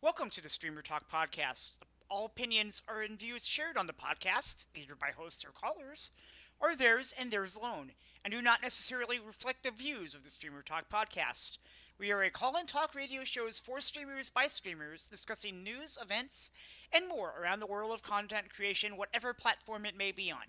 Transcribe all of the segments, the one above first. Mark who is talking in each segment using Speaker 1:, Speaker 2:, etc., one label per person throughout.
Speaker 1: Welcome to the Streamer Talk podcast. All opinions are and views shared on the podcast, either by hosts or callers, are theirs and theirs alone, and do not necessarily reflect the views of the Streamer Talk podcast. We are a call-in talk radio shows for streamers by streamers discussing news, events, and more around the world of content creation, whatever platform it may be on.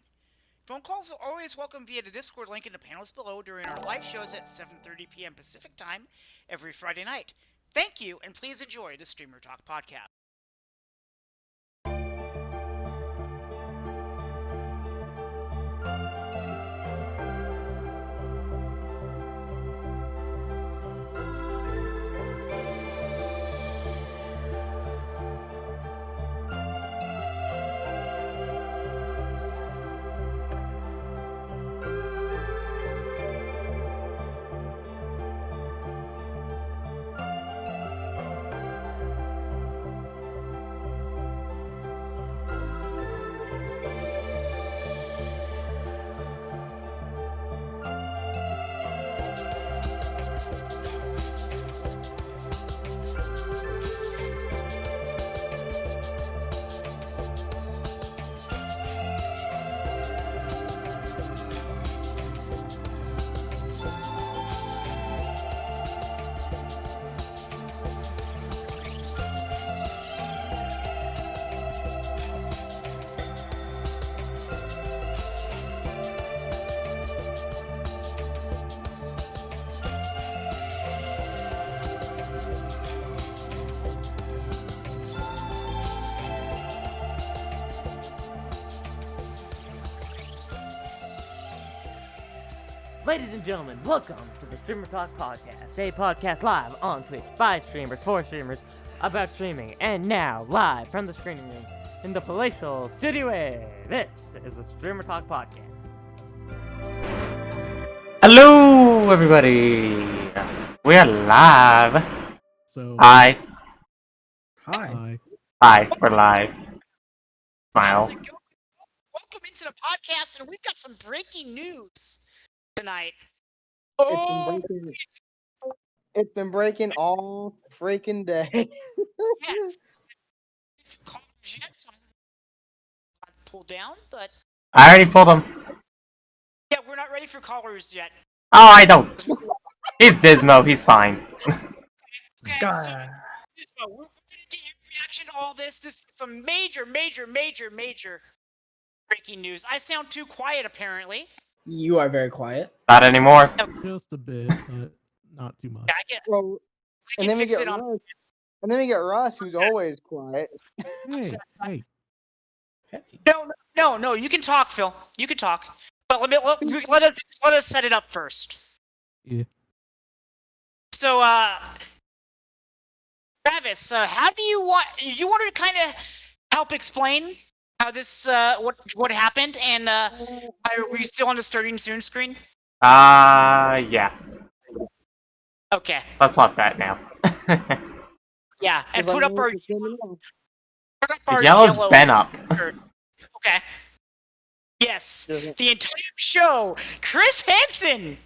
Speaker 1: Phone calls are always welcome via the Discord link in the panels below during our live shows at 7:30 p.m. Pacific Time every Friday night. Thank you, and please enjoy the Streamer Talk podcast.
Speaker 2: Ladies and gentlemen, welcome to the Streamer Talk Podcast, a podcast live on Twitch by streamers for streamers about streaming, and now live from the screening room in the palatial studio. This is the Streamer Talk Podcast.
Speaker 3: Hello, everybody. We are live.
Speaker 4: So
Speaker 3: Hi.
Speaker 4: hi.
Speaker 3: Hi. We're live. Smile.
Speaker 1: How's it going? Welcome into the podcast, and we've got some breaking news tonight.
Speaker 5: It's been breaking all freaking day.
Speaker 1: Yes. Callers yet, so I'm not pulled down, but
Speaker 3: I already pulled him.
Speaker 1: yeah, we're not ready for callers yet.
Speaker 3: Oh, I don't. He's Dismo. He's fine.
Speaker 1: Okay, so we're gonna get your reaction to all this. This is some major breaking news. I sound too quiet, apparently.
Speaker 6: You are very quiet.
Speaker 3: Not anymore.
Speaker 4: Just a bit, but not too much.
Speaker 1: Yeah,
Speaker 5: Well,
Speaker 1: I
Speaker 5: and
Speaker 1: can
Speaker 5: then we
Speaker 1: fix
Speaker 5: get
Speaker 1: it on.
Speaker 5: Russ. And then we get Russ, who's always quiet.
Speaker 4: Hey,
Speaker 1: No, you can talk, Phil. You can talk. But let us set it up first.
Speaker 4: Yeah.
Speaker 1: So, Travis, how do you wanted to kind of help explain how this what happened, and are we still on the starting soon screen?
Speaker 3: Yeah.
Speaker 1: Okay.
Speaker 3: Let's swap that now.
Speaker 1: Yeah, and put up our
Speaker 3: The yellow's
Speaker 1: yellow
Speaker 3: been up.
Speaker 1: shirt. Okay. Yes, the entire show. Chris Hansen.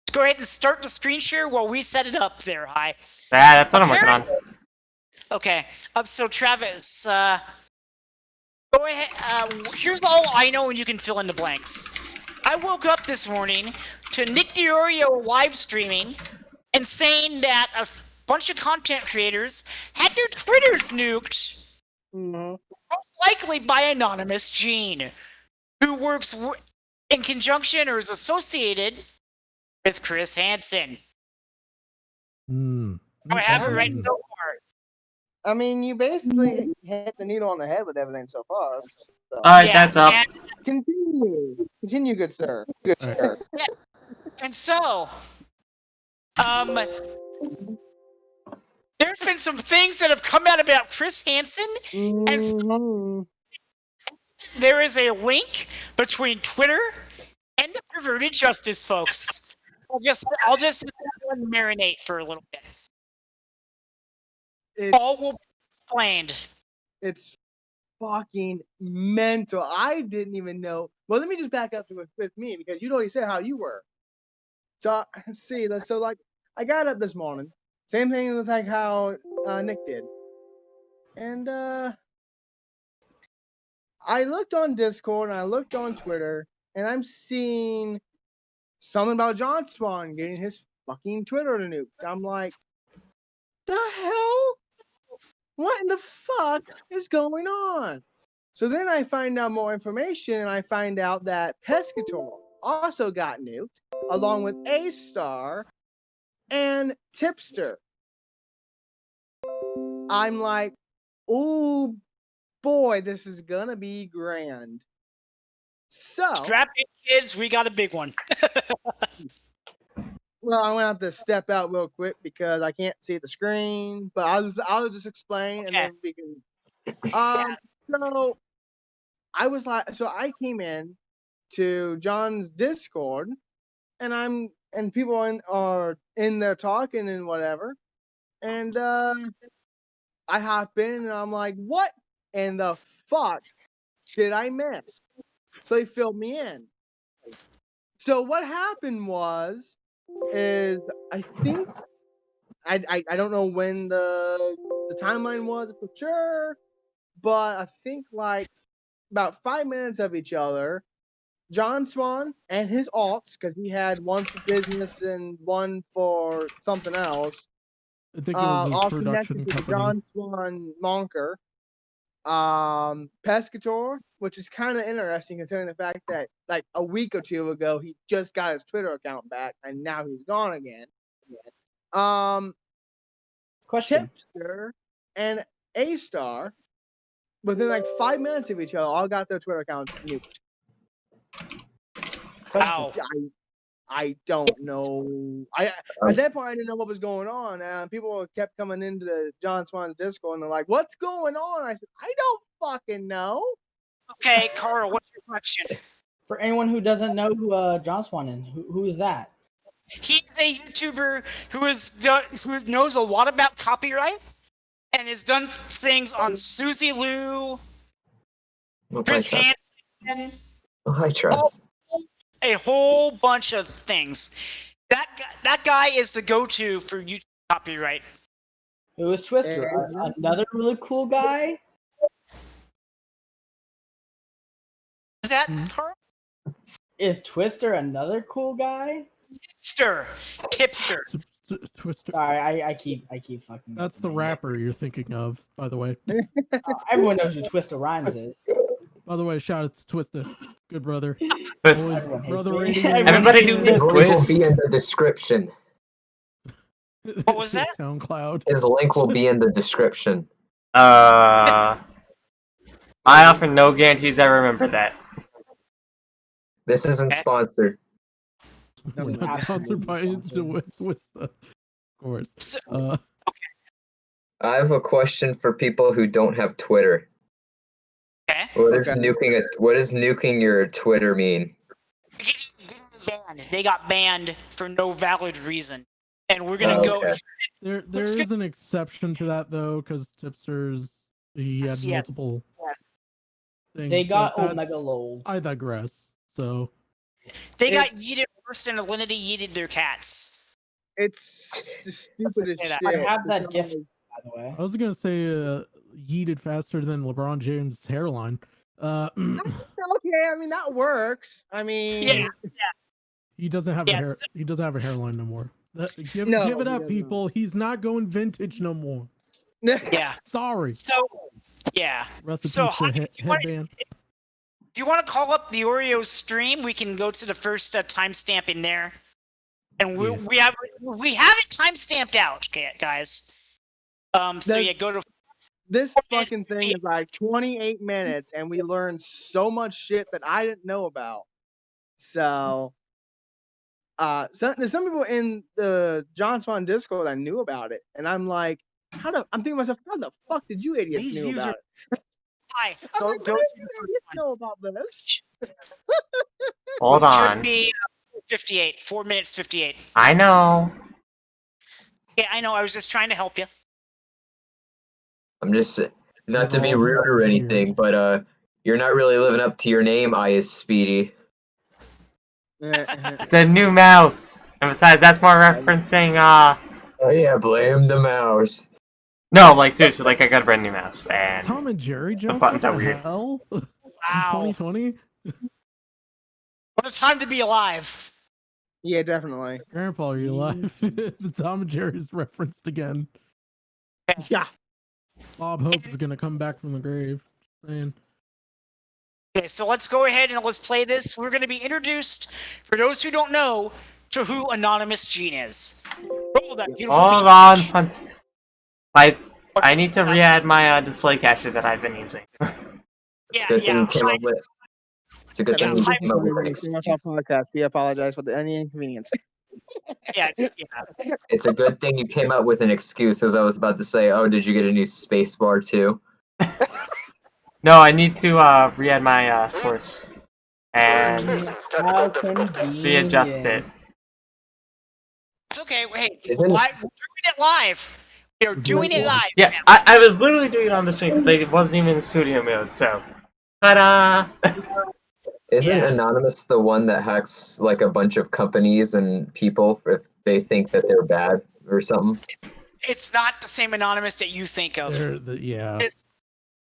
Speaker 1: Let's go ahead and start the screen share while we set it up there. Hi.
Speaker 3: Yeah, that's what I'm working on.
Speaker 1: Okay. So Travis, go ahead. Here's all I know, and you can fill in the blanks. I woke up this morning to Nick DiOrio live streaming and saying that a bunch of content creators had their Twitters nuked,
Speaker 5: Mhm.
Speaker 1: most likely by anonymous Gene, who works in conjunction or is associated with Chris Hansen. I have it right so far.
Speaker 5: I mean, you basically hit the needle on the head with everything so far. So.
Speaker 3: Alright, that's up.
Speaker 5: Continue, good sir. Good sir.
Speaker 1: And so, there's been some things that have come out about Chris Hansen, and
Speaker 5: Mhm.
Speaker 1: there is a link between Twitter and the perverted justice, folks. I'll just let that one marinate for a little bit. All will be explained.
Speaker 5: It's fucking mental. I didn't even know. Well, let me just back up to with me, because you already said how you were. So I got up this morning. Same thing with like how Nick did. And I looked on Discord and I looked on Twitter, and I'm seeing something about John Swan getting his fucking Twitter nuked. I'm like, the hell? What in the fuck is going on? So then I find out more information, and I find out that Pescator also got nuked, along with A-Star and Tipster. I'm like, ooh, boy, this is gonna be grand. So,
Speaker 1: Strap in, kids. We got a big one.
Speaker 5: well, I'm gonna have to step out real quick because I can't see the screen. But I'll just explain, and
Speaker 1: Okay.
Speaker 5: then we can. So so I came in to John's Discord, and people are in there talking and whatever, and I hop in and I'm like, what in the fuck did I miss? So they filled me in. So what happened is I think I don't know when the timeline was for sure, but I think like about 5 minutes of each other, John Swan and his alts, because he had one for business and one for something else,
Speaker 4: I think it was his
Speaker 5: all
Speaker 4: production
Speaker 5: connected to the
Speaker 4: company.
Speaker 5: John Swan Monker. Pescator, which is kind of interesting considering the fact that like a week or two ago he just got his Twitter account back and now he's gone again.
Speaker 6: Question.
Speaker 5: Tipster and A-Star, within like 5 minutes of each other, all got their Twitter accounts nuked.
Speaker 6: Question.
Speaker 5: I don't know. At that point I didn't know what was going on, and people kept coming into the John Swan's Discord and they're like, "What's going on?" I said, "I don't fucking know."
Speaker 1: Okay, Carl, what's your question?
Speaker 6: For anyone who doesn't know who John Swan is, who is that?
Speaker 1: He's a YouTuber who knows a lot about copyright and has done things on Susie Lou, Chris Hansen,
Speaker 7: Oh, hi, Travis.
Speaker 1: a whole bunch of things. That guy is the go-to for YouTube copyright.
Speaker 6: Who is Twister? Another really cool guy?
Speaker 1: Is that
Speaker 4: Hmm.
Speaker 1: Carl?
Speaker 6: Is Twister another cool guy?
Speaker 1: Tipster.
Speaker 4: Twister.
Speaker 6: Sorry, I keep fucking.
Speaker 4: That's the rapper you're thinking of, by the way.
Speaker 6: Everyone knows who Twista Rhymes is.
Speaker 4: By the way, shout out to Twista. Good brother.
Speaker 3: Twist.
Speaker 4: Always
Speaker 6: Everyone hates
Speaker 4: brother
Speaker 6: me.
Speaker 4: rating.
Speaker 3: Everybody do
Speaker 7: His link will
Speaker 3: Twist.
Speaker 7: be in the description.
Speaker 1: What was that?
Speaker 4: SoundCloud.
Speaker 7: His link will be in the description.
Speaker 3: I offer no guarantees I remember that.
Speaker 7: This isn't sponsored.
Speaker 4: We're not sponsored by Twista. Of course.
Speaker 7: I have a question for people who don't have Twitter.
Speaker 1: Okay.
Speaker 7: What does nuking your Twitter mean?
Speaker 1: They got banned for no valid reason, and we're gonna go.
Speaker 7: Okay.
Speaker 4: There
Speaker 1: Let's
Speaker 4: is an exception to that though, because he had
Speaker 1: Yes.
Speaker 4: multiple things.
Speaker 6: They got
Speaker 4: but
Speaker 6: Omega
Speaker 4: that's-
Speaker 6: Lol.
Speaker 4: I digress. So
Speaker 1: They got yeeted worse than Alinity yeeted their cats.
Speaker 5: It's the stupidest
Speaker 1: Say that.
Speaker 5: shit.
Speaker 6: I have that
Speaker 5: because-
Speaker 6: GIF, by the way.
Speaker 4: I was gonna say yeeted faster than LeBron James' hairline.
Speaker 5: Okay, I mean that works. I mean,
Speaker 1: Yeah.
Speaker 4: He doesn't have
Speaker 1: Yes.
Speaker 4: a hair. He doesn't have a hairline no more. Give
Speaker 5: No,
Speaker 4: it
Speaker 5: he
Speaker 4: up,
Speaker 5: doesn't.
Speaker 4: people. He's not going vintage no more.
Speaker 1: Yeah.
Speaker 4: Sorry.
Speaker 1: So, yeah.
Speaker 4: Rest in
Speaker 1: So,
Speaker 4: peace to
Speaker 1: Honey, do you wanna-
Speaker 4: headband.
Speaker 1: Do you want to call up the Oreo stream? We can go to the first timestamp in there, and we have it timestamped out, okay, guys. So yeah, go to.
Speaker 5: This
Speaker 1: 4 minutes
Speaker 5: fucking thing
Speaker 1: 58.
Speaker 5: is like 28 minutes, and we learned so much shit that I didn't know about. So, there's some people in the John Swan Discord that knew about it, and I'm like, I'm thinking to myself, how the fuck did you idiots
Speaker 2: These
Speaker 5: knew
Speaker 2: views
Speaker 5: about it?
Speaker 1: Hi,
Speaker 5: I'm
Speaker 1: go
Speaker 5: like,
Speaker 1: go
Speaker 5: how
Speaker 1: to
Speaker 5: did
Speaker 1: the
Speaker 5: you
Speaker 1: first
Speaker 5: idiots
Speaker 1: one.
Speaker 5: know about this?
Speaker 3: Hold
Speaker 1: Should
Speaker 3: on.
Speaker 1: be 58. 4 minutes 58.
Speaker 3: I know.
Speaker 1: Yeah, I know. I was just trying to help you.
Speaker 7: I'm just not to be
Speaker 4: We're all
Speaker 7: rude or
Speaker 4: here.
Speaker 7: anything, but you're not really living up to your name, I is Speedy.
Speaker 3: It's a new mouse. And besides, that's more referencing,
Speaker 7: Oh yeah, blame the mouse.
Speaker 3: No, like seriously, like I got a brand new mouse and
Speaker 4: Tom and Jerry joke?
Speaker 3: buttons
Speaker 4: What
Speaker 3: are
Speaker 4: the
Speaker 3: weird.
Speaker 4: hell?
Speaker 1: Wow.
Speaker 4: In 2020?
Speaker 1: What a time to be alive.
Speaker 5: Yeah, definitely.
Speaker 4: Grandpa, are you alive? The Tom and Jerry's referenced again.
Speaker 5: Yeah.
Speaker 4: Bob Hope is gonna come back from the grave. Saying,
Speaker 1: Okay, so let's go ahead and let's play this. We're going to be introduced, for those who don't know, to who Anonymous Gene is. Roll that beautiful
Speaker 3: Hold
Speaker 1: beat.
Speaker 3: on, I need to re-add my display cacher that I've been using.
Speaker 7: It's
Speaker 1: Yeah,
Speaker 7: a good thing
Speaker 1: yeah.
Speaker 7: you came up with. It's a good
Speaker 1: Yeah,
Speaker 7: thing you
Speaker 1: hi-
Speaker 7: came up with an
Speaker 5: Streamer
Speaker 7: excuse.
Speaker 5: Talk podcast. We apologize for any inconvenience.
Speaker 1: Yeah, yeah.
Speaker 7: It's a good thing you came up with an excuse, as I was about to say, oh, did you get a new spacebar too?
Speaker 3: No, I need to re-add my source and
Speaker 6: How convenient.
Speaker 3: readjust it.
Speaker 1: It's okay. Hey,
Speaker 7: Isn't-
Speaker 1: we're doing it live. We are doing it live.
Speaker 3: Yeah, I was literally doing it on the stream because I wasn't even in studio mode, so. Ta-da!
Speaker 7: Isn't
Speaker 1: Yeah.
Speaker 7: Anonymous the one that hacks like a bunch of companies and people if they think that they're bad or something?
Speaker 1: It's not the same Anonymous that you think of.
Speaker 4: yeah.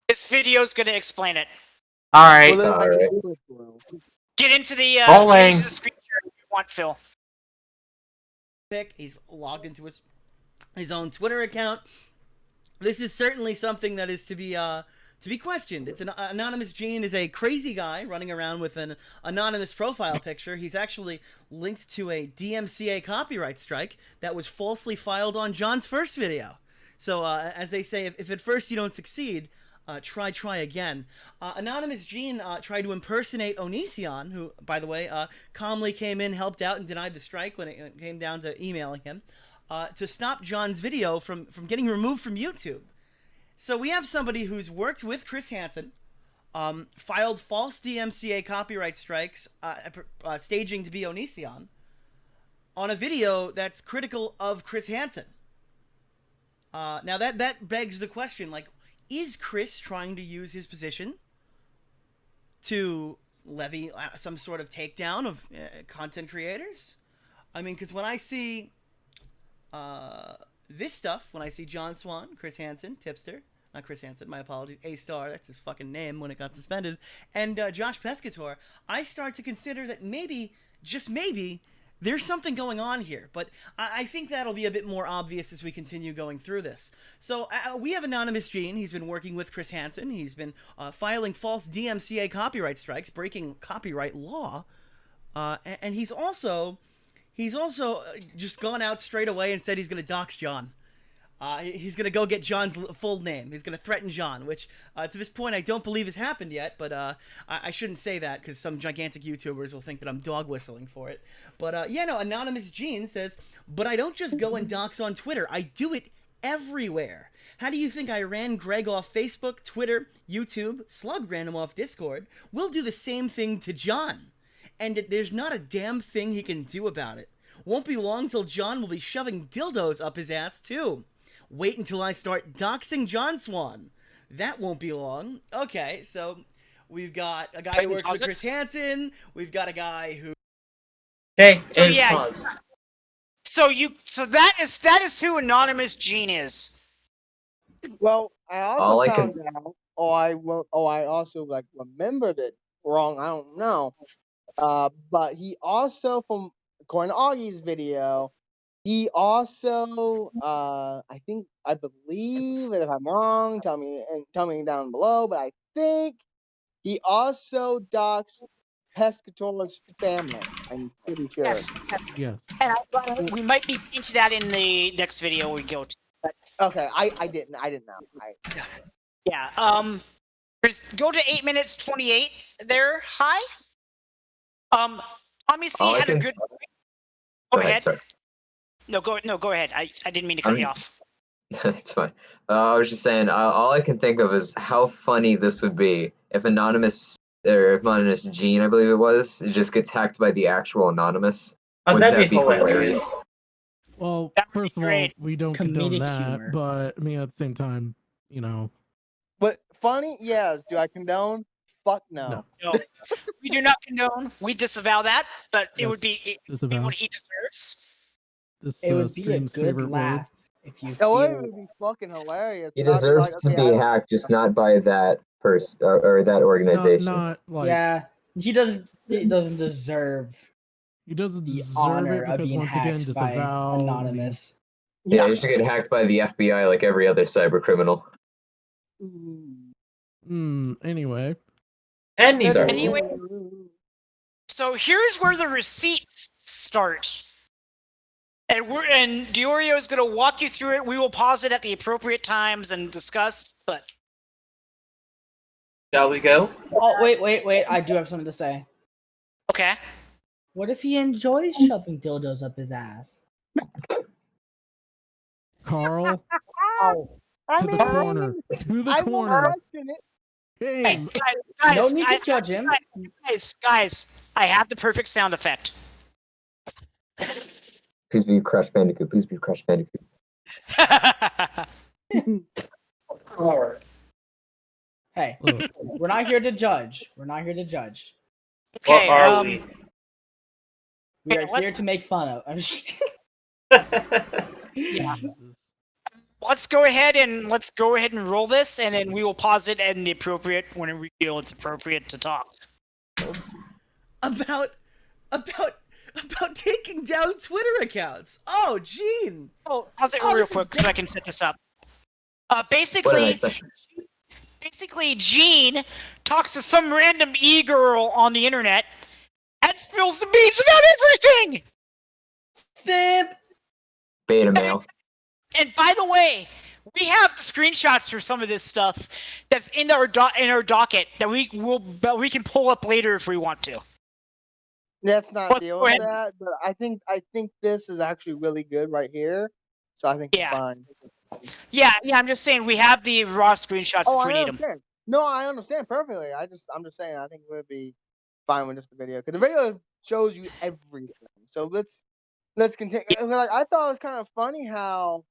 Speaker 1: This video's going to explain it.
Speaker 3: Alright,
Speaker 5: Well,
Speaker 7: Alright.
Speaker 1: Get into the,
Speaker 3: Rolling.
Speaker 1: get into the screen share if you want, Phil.
Speaker 8: He's logged into his own Twitter account. This is certainly something that is to be questioned. It's an Anonymous Gene is a crazy guy running around with an anonymous profile picture. He's actually linked to a DMCA copyright strike that was falsely filed on John's first video. So as they say, if at first you don't succeed, try again. Anonymous Gene tried to impersonate Onision, who, by the way, calmly came in, helped out, and denied the strike when it came down to emailing him, to stop John's video from getting removed from YouTube. So we have somebody who's worked with Chris Hansen, filed false DMCA copyright strikes, staging to be Onision, on a video that's critical of Chris Hansen. Now that begs the question, like, is Chris trying to use his position to levy some sort of takedown of content creators? I mean, because when I see this stuff, when I see John Swan, Chris Hansen, Tipster, not Chris Hansen, my apologies, A-Star, that's his fucking name when it got suspended, and Josh Pescator, I start to consider that maybe, just maybe, there's something going on here, but I think that'll be a bit more obvious as we continue going through this. So we have Anonymous Gene. He's been working with Chris Hansen. He's been filing false DMCA copyright strikes, breaking copyright law, and he's also just gone out straight away and said he's going to dox John. He's going to go get John's full name. He's going to threaten John, which to this point I don't believe has happened yet, but I shouldn't say that because some gigantic YouTubers will think that I'm dog whistling for it. But yeah, no, Anonymous Gene says, but I don't just go and dox on Twitter. I do it everywhere. How do you think I ran Greg off Facebook, Twitter, YouTube, Slug ran him off Discord? We'll do the same thing to John. And there's not a damn thing he can do about it. Won't be long till John will be shoving dildos up his ass too. Wait until I start doxing John Swan. That won't be long. Okay, so we've got a guy who works with Chris Hansen. We've got a guy who...
Speaker 3: okay,
Speaker 1: So,
Speaker 3: it's
Speaker 1: yeah.
Speaker 3: paused.
Speaker 1: So that is who Anonymous Gene is.
Speaker 5: Well, I also
Speaker 7: All I
Speaker 5: found out, I also like remembered it wrong. I don't know. But he also, from according to Augie's video, he also, I believe, and if I'm wrong, tell me down below. But I think he also doxed Pescator's family. I'm pretty sure.
Speaker 1: Yes.
Speaker 4: Yes.
Speaker 1: And we might be into that in the next video we go to. But
Speaker 5: Okay, I didn't know.
Speaker 1: yeah. Go to 8 minutes 28 there. Hi. Tommy C
Speaker 7: All I
Speaker 1: had a
Speaker 7: can-
Speaker 1: good.
Speaker 7: Go
Speaker 1: Go ahead.
Speaker 7: Sorry.
Speaker 1: No, go ahead. I didn't mean to cut you off.
Speaker 7: It's fine. I was just saying, all I can think of is how funny this would be if Anonymous Gene, I believe it was, just gets hacked by the actual Anonymous.
Speaker 3: Oh,
Speaker 7: Wouldn't
Speaker 3: that'd
Speaker 7: that
Speaker 3: be hilarious.
Speaker 4: Well,
Speaker 1: That would be
Speaker 4: first of all,
Speaker 1: great.
Speaker 4: we don't condone
Speaker 6: Comedic
Speaker 4: that,
Speaker 6: humor.
Speaker 4: but I mean, at the same time, you know,
Speaker 5: But funny, yes. Do I condone? Fuck no.
Speaker 1: No, we do not condone. We disavow that, but it would be
Speaker 4: disavow.
Speaker 1: what he deserves.
Speaker 4: This
Speaker 6: It would be a
Speaker 4: stream's
Speaker 6: good
Speaker 4: favorite
Speaker 6: laugh.
Speaker 4: word.
Speaker 6: if you
Speaker 5: Oh, it
Speaker 6: feel
Speaker 5: would be fucking hilarious.
Speaker 7: He
Speaker 5: I'd be
Speaker 7: deserves
Speaker 5: like,
Speaker 7: to
Speaker 5: okay,
Speaker 7: be hacked, just not by that person or that
Speaker 4: Not,
Speaker 7: organization.
Speaker 4: not like
Speaker 6: yeah, he doesn't deserve
Speaker 4: he doesn't
Speaker 6: the
Speaker 4: deserve
Speaker 6: honor
Speaker 4: it
Speaker 6: of
Speaker 4: because
Speaker 6: being
Speaker 4: once again,
Speaker 6: hacked
Speaker 4: just
Speaker 6: by
Speaker 4: avow
Speaker 6: anonymous.
Speaker 7: Yeah, he should get hacked by the FBI like every other cyber criminal.
Speaker 4: Anyway,
Speaker 3: Anyway,
Speaker 1: Anyway, so here's where the receipts start. And Diorio is going to walk you through it. We will pause it at the appropriate times and discuss. But
Speaker 3: shall we go?
Speaker 6: Oh, wait. I do have something to say.
Speaker 1: okay,
Speaker 6: What if he enjoys shoving dildos up his ass?
Speaker 4: Carl,
Speaker 6: Oh,
Speaker 4: to the corner, to the
Speaker 5: I won't
Speaker 4: corner.
Speaker 5: question it.
Speaker 1: hey,
Speaker 4: Game.
Speaker 1: guys,
Speaker 6: no need to judge him.
Speaker 1: guys, I have the perfect sound effect.
Speaker 7: Please be Crash Bandicoot. Please be Crash Bandicoot.
Speaker 6: Hey,
Speaker 4: Look,
Speaker 6: we're not here to judge. We're not here to judge.
Speaker 1: Okay,
Speaker 3: Or are we?
Speaker 6: We are
Speaker 1: What-
Speaker 6: here to make fun of. I'm just
Speaker 4: Jesus.
Speaker 1: let's go ahead and roll this, and then we will pause it and the appropriate when we feel it's appropriate to talk.
Speaker 8: About taking down Twitter accounts. Oh, Gene.
Speaker 1: Oh, pause it
Speaker 8: Oh,
Speaker 1: real
Speaker 8: this is
Speaker 1: quick so I can set this up.
Speaker 7: What a
Speaker 1: Basically,
Speaker 7: nice session.
Speaker 1: Gene talks to some random e-girl on the internet and spills the beans about everything.
Speaker 6: simp.
Speaker 7: Beta male.
Speaker 1: And by the way, we have the screenshots for some of this stuff that's in our docket that we can pull up later if we want to.
Speaker 5: Let's not
Speaker 1: But
Speaker 5: deal
Speaker 1: go
Speaker 5: with
Speaker 1: ahead.
Speaker 5: that. But I think this is actually really good right here. So I think
Speaker 1: Yeah.
Speaker 5: it's fine.
Speaker 1: Yeah, I'm just saying we have the raw screenshots
Speaker 5: Oh,
Speaker 1: if we
Speaker 5: I
Speaker 1: need them.
Speaker 5: understand. No, I understand perfectly. I'm just saying. I think it would be fine with just the video because the video shows you everything. So let's continue. Like I thought it was kind of funny how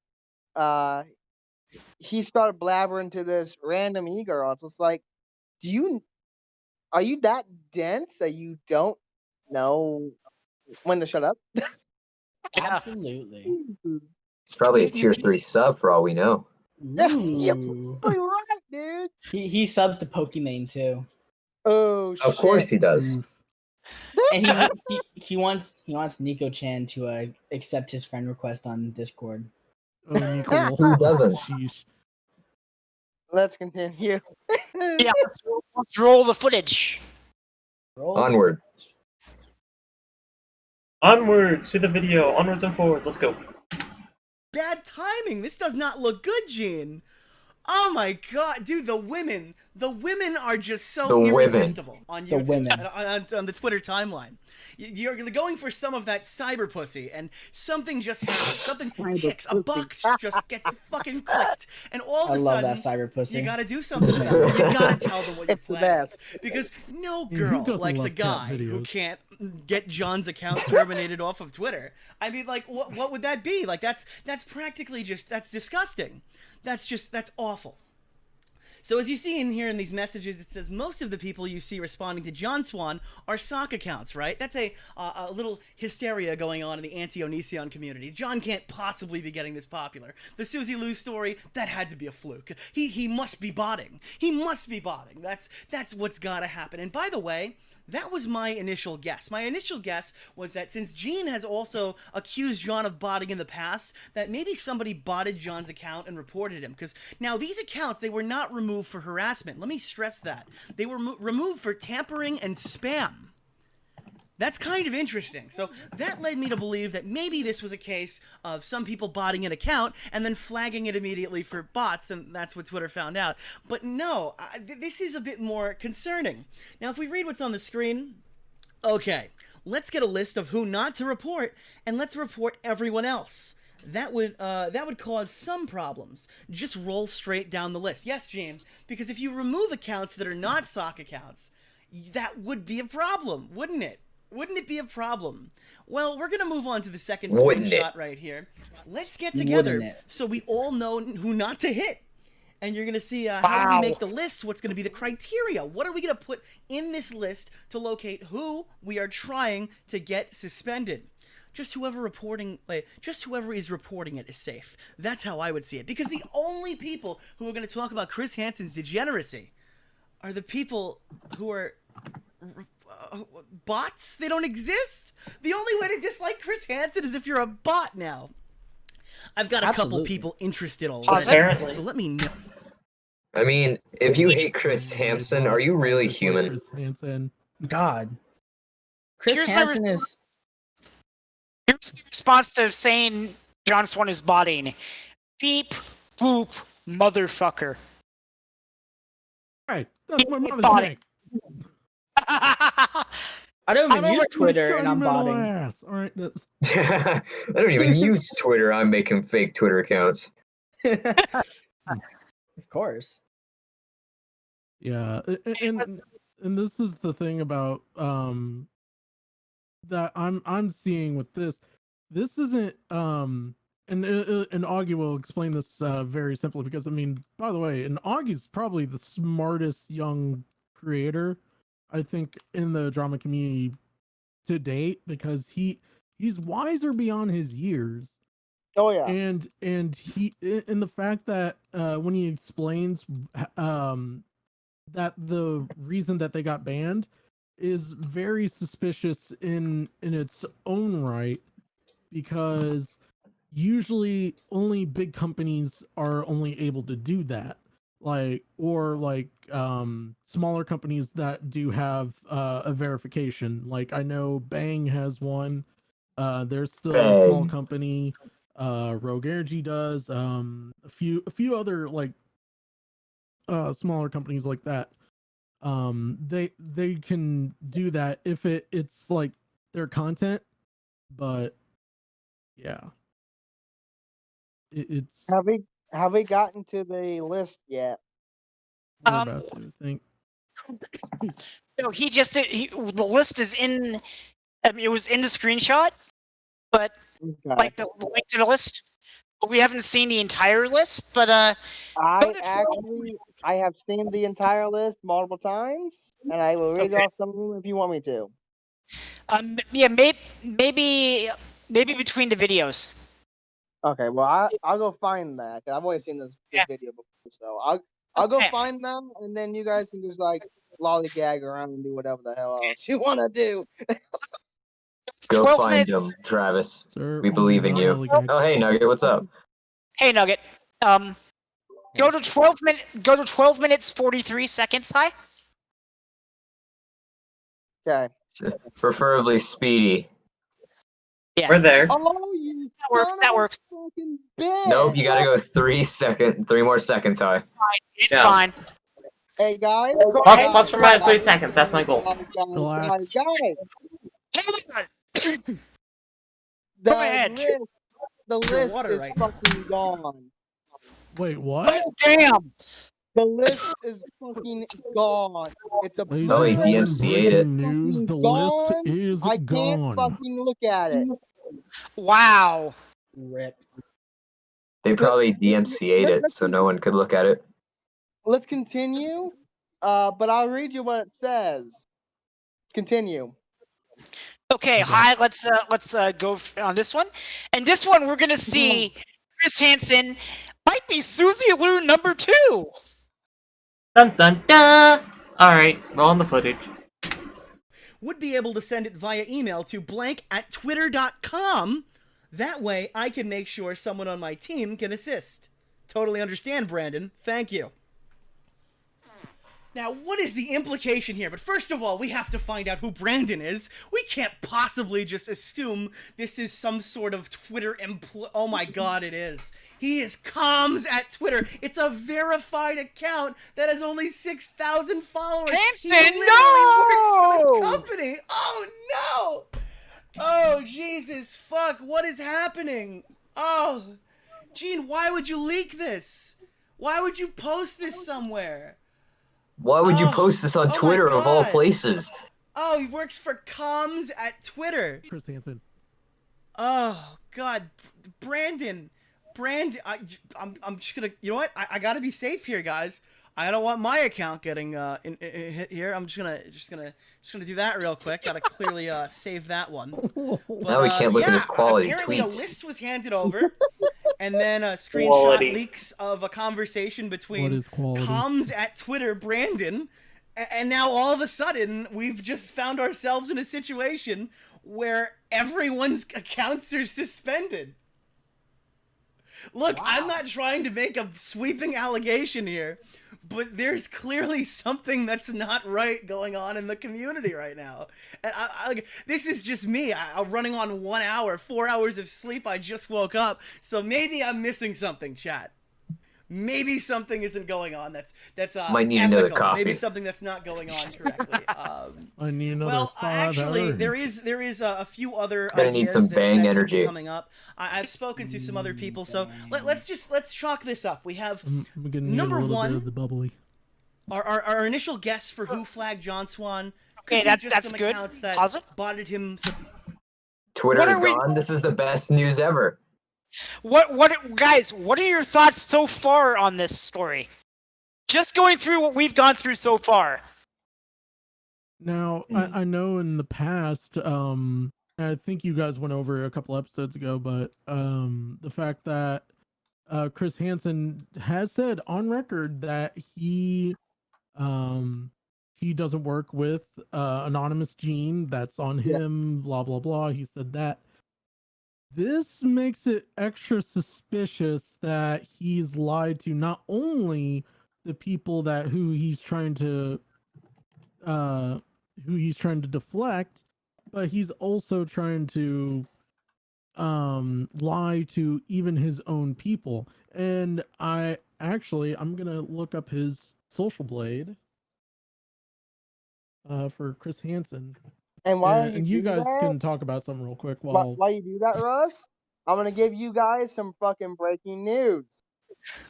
Speaker 5: he started blabbering to this random e-girl. It's just like, are you that dense that you don't know when to shut up?
Speaker 1: Yeah.
Speaker 6: Absolutely.
Speaker 7: It's probably a tier 3 sub for all we know.
Speaker 5: You're
Speaker 6: Ooh.
Speaker 5: probably right, dude.
Speaker 6: He subs to Pokimane too,
Speaker 5: Oh shit.
Speaker 7: Of course he does.
Speaker 4: Oof.
Speaker 6: and he wants Nico Chan to accept his friend request on Discord.
Speaker 4: Oh, Nicole.
Speaker 7: Who doesn't?
Speaker 4: Sheesh.
Speaker 5: Let's continue.
Speaker 1: Yeah, let's roll the footage.
Speaker 6: Roll.
Speaker 7: Onward.
Speaker 3: Onward to the video. Onwards and forwards. Let's go.
Speaker 8: Bad timing. This does not look good, Gene. Oh my god, dude, the women are just so
Speaker 7: The women.
Speaker 8: irresistible on
Speaker 6: The
Speaker 8: YouTube,
Speaker 6: women.
Speaker 8: on the Twitter timeline. You're going for some of that cyber pussy, and something just happens. Something ticks. A box just gets fucking clicked, and all of
Speaker 6: I
Speaker 8: a
Speaker 6: love
Speaker 8: sudden,
Speaker 6: that cyber pussy.
Speaker 8: you gotta do something about it. You gotta tell them what your
Speaker 5: It's the
Speaker 8: plan is.
Speaker 5: best.
Speaker 8: Because no
Speaker 4: Who
Speaker 8: girl
Speaker 4: doesn't
Speaker 8: likes a
Speaker 4: love cat
Speaker 8: guy who
Speaker 4: videos?
Speaker 8: can't get John's account terminated off of Twitter. I mean, like, what would that be? Like, that's practically just, that's disgusting. That's awful. So as you see in here in these messages, it says most of the people you see responding to John Swan are sock accounts, right? That's a little hysteria going on in the anti-Onision community. John can't possibly be getting this popular. The Susie Lou story, that had to be a fluke. He must be botting. He must be botting. That's what's gotta happen. And by the way, that was my initial guess. My initial guess was that since Gene has also accused John of botting in the past, that maybe somebody botted John's account and reported him. Because now these accounts, they were not removed for harassment. Let me stress that. They were removed for tampering and spam. That's kind of interesting. So that led me to believe that maybe this was a case of some people botting an account and then flagging it immediately for bots, and that's what Twitter found out. But no, this is a bit more concerning. Now, if we read what's on the screen, okay, let's get a list of who not to report, and let's report everyone else. That would cause some problems. Just roll straight down the list. Yes, Gene, because if you remove accounts that are not sock accounts, that would be a problem, wouldn't it? Wouldn't it be a problem? Well, we're going to move on to the second screenshot right here. Let's get together so we all know who not to hit. And you're going to see how do we make the list, what's going to be the criteria. What are we going to put in this list to locate who we are trying to get suspended? just whoever is reporting it is safe. That's how I would see it. Because the only people who are going to talk about Chris Hansen's degeneracy are the people who are bots. They don't exist. The only way to dislike Chris Hansen is if you're a bot now. I've got a couple
Speaker 6: Absolutely.
Speaker 8: people interested already,
Speaker 3: Apparently.
Speaker 8: so let me know.
Speaker 7: I mean, if you hate Chris Hansen, are you really human?
Speaker 4: Chris Hansen.
Speaker 6: God. Chris
Speaker 1: Here's my
Speaker 6: Hansen is.
Speaker 1: Here's my response to saying John Swan is botting. Beep, boop, motherfucker.
Speaker 4: Hey, that's my mother's
Speaker 1: Body.
Speaker 4: name.
Speaker 6: I don't even
Speaker 1: I'm
Speaker 6: use
Speaker 1: over-
Speaker 6: Twitter and I'm
Speaker 4: Shiny middle
Speaker 6: botting.
Speaker 4: ass. All right, that's
Speaker 7: I don't even use Twitter. I'm making fake Twitter accounts.
Speaker 6: Of course.
Speaker 4: yeah. And this is the thing about that I'm seeing with this. This isn't and Augie will explain this very simply because I mean, by the way, and Augie's probably the smartest young creator I think in the drama community to date because he's wiser beyond his years.
Speaker 5: Oh yeah.
Speaker 4: And he in the fact that when he explains that the reason that they got banned is very suspicious in its own right because usually only big companies are only able to do that, like smaller companies that do have a verification. Like I know Bang has one. They're still a small
Speaker 7: Bang.
Speaker 4: company. Rogue Energy does. A few other like smaller companies like that. They can do that if it's like their content, but yeah, it's
Speaker 5: Have we gotten to the list yet?
Speaker 4: we're
Speaker 1: Um,
Speaker 4: about to think.
Speaker 1: No, the list is in. I mean, it was in the screenshot, but
Speaker 5: Okay.
Speaker 1: like the link to the list. But we haven't seen the entire list. But go to
Speaker 5: I have seen the entire list multiple times, and I will read
Speaker 1: Okay.
Speaker 5: off some of them if you want me to.
Speaker 1: Yeah, maybe between the videos.
Speaker 5: Okay, well I'll go find that. 'Cause I've only seen this
Speaker 1: Yeah.
Speaker 5: video before, so I'll go
Speaker 1: Okay.
Speaker 5: find them, and then you guys can just like lollygag around and do whatever the hell else you want to do.
Speaker 7: Go
Speaker 1: 12
Speaker 7: find
Speaker 1: minutes.
Speaker 7: him, Travis.
Speaker 4: Sir,
Speaker 7: We believe in
Speaker 4: not
Speaker 7: you.
Speaker 4: lollygag.
Speaker 7: Oh, hey, Nugget, what's up?
Speaker 1: Hey Nugget. Go to 12 minutes 43 seconds. Hi.
Speaker 5: Okay.
Speaker 7: Preferably speedy.
Speaker 1: Yeah.
Speaker 3: We're there.
Speaker 5: Oh, you
Speaker 1: That works.
Speaker 5: son
Speaker 1: That
Speaker 5: of a
Speaker 1: works.
Speaker 5: fucking bitch!
Speaker 7: Nope, you gotta go 3 more seconds high.
Speaker 1: It's
Speaker 3: Yeah.
Speaker 1: fine.
Speaker 5: Hey guys.
Speaker 3: Plus or minus 3 seconds. That's my goal.
Speaker 4: Relax.
Speaker 5: Guys.
Speaker 1: Hang on.
Speaker 5: The
Speaker 1: Go ahead.
Speaker 5: The list
Speaker 8: water
Speaker 5: is
Speaker 8: right.
Speaker 5: fucking gone.
Speaker 4: Wait, what?
Speaker 1: Damn.
Speaker 5: The list is fucking gone. It's a
Speaker 4: Ladies
Speaker 7: Oh,
Speaker 4: and
Speaker 7: he
Speaker 4: gentlemen,
Speaker 7: DMCA'd it.
Speaker 4: breaking news:
Speaker 5: fucking
Speaker 4: the list
Speaker 5: gone.
Speaker 4: is
Speaker 5: I can't
Speaker 4: gone.
Speaker 5: fucking look at it.
Speaker 1: Wow.
Speaker 6: Rip.
Speaker 7: They probably DMCA'd it so no one could look at it.
Speaker 5: Let's continue. But I'll read you what it says. Continue.
Speaker 1: Okay. Hi. Let's go on this one. And this one we're gonna see Chris Hansen might be Susie Lou number 2.
Speaker 3: Dun dun dun! Alright, rolling the footage.
Speaker 8: Would be able to send it via email to blank@twitter.com. That way, I can make sure someone on my team can assist. Totally understand, Brandon. Thank you. Now, what is the implication here? But first of all, we have to find out who Brandon is. We can't possibly just assume this is some sort of Twitter Oh my god, it is. He is comms at Twitter. It's a verified account that has only 6,000 followers.
Speaker 1: Hansen,
Speaker 8: he literally works for the
Speaker 1: no!
Speaker 8: company. Oh no! Oh, Jesus, fuck, what is happening? Oh, Gene, why would you leak this? Why would you post this somewhere?
Speaker 7: Why would you
Speaker 8: Oh,
Speaker 7: post this on
Speaker 8: oh my
Speaker 7: Twitter of all
Speaker 8: God.
Speaker 7: places?
Speaker 8: Oh, he works for comms at Twitter.
Speaker 4: Chris Hansen.
Speaker 8: Oh, God. Brandon, I'm just gonna, you know what? I gotta be safe here, guys. I don't want my account getting hit here. I'm just gonna do that real quick. Gotta clearly save that one. But,
Speaker 7: Now we can't look at his quality
Speaker 8: apparently a
Speaker 7: tweets.
Speaker 8: list was handed over, and then a screenshot
Speaker 3: Quality.
Speaker 8: leaks of a conversation
Speaker 4: What
Speaker 8: between
Speaker 4: is quality?
Speaker 8: comms at Twitter Brandon, and now all of a sudden we've just found ourselves in a situation where everyone's accounts are suspended. Look, I'm not trying to make a sweeping allegation here, but there's clearly something that's not right going on in the community right now. And this is just me. I'm running on 1 hour, 4 hours of sleep. I just woke up, so maybe I'm missing something, chat. Maybe something isn't going on that's
Speaker 7: Might need
Speaker 8: ethical.
Speaker 7: another coffee.
Speaker 8: Maybe something that's not going on correctly.
Speaker 4: I need another
Speaker 8: Well,
Speaker 4: 5
Speaker 8: actually,
Speaker 4: hours.
Speaker 8: there is a few other
Speaker 7: Gonna need
Speaker 8: ideas
Speaker 7: some
Speaker 8: that
Speaker 7: bang
Speaker 8: could be
Speaker 7: energy.
Speaker 8: coming up. I've spoken to some other people, so let's chalk this up. We have
Speaker 4: I'm gonna need
Speaker 8: number
Speaker 4: a little
Speaker 8: one,
Speaker 4: bit of the bubbly.
Speaker 8: our initial guess for who flagged John Swan.
Speaker 1: Okay,
Speaker 8: Could be just
Speaker 1: that's
Speaker 8: some
Speaker 1: good.
Speaker 8: accounts that
Speaker 1: Positive.
Speaker 8: botted him.
Speaker 7: Twitter
Speaker 1: What
Speaker 7: is
Speaker 1: are we-
Speaker 7: gone. This is the best news ever.
Speaker 1: Guys, what are your thoughts so far on this story? Just going through what we've gone through so far.
Speaker 4: Now, I know in the past, I think you guys went over a couple episodes ago, but the fact that Chris Hansen has said on record that he doesn't work with anonymous Gene. That's on him. Blah blah blah. He said that. This makes it extra suspicious that he's lied to not only the people that who he's trying to deflect, but he's also trying to lie to even his own people. And I'm gonna look up his social blade for Chris Hansen.
Speaker 5: And while
Speaker 4: And you guys can talk about something real quick while
Speaker 5: while you do that, Russ, I'm gonna give you guys some fucking breaking news.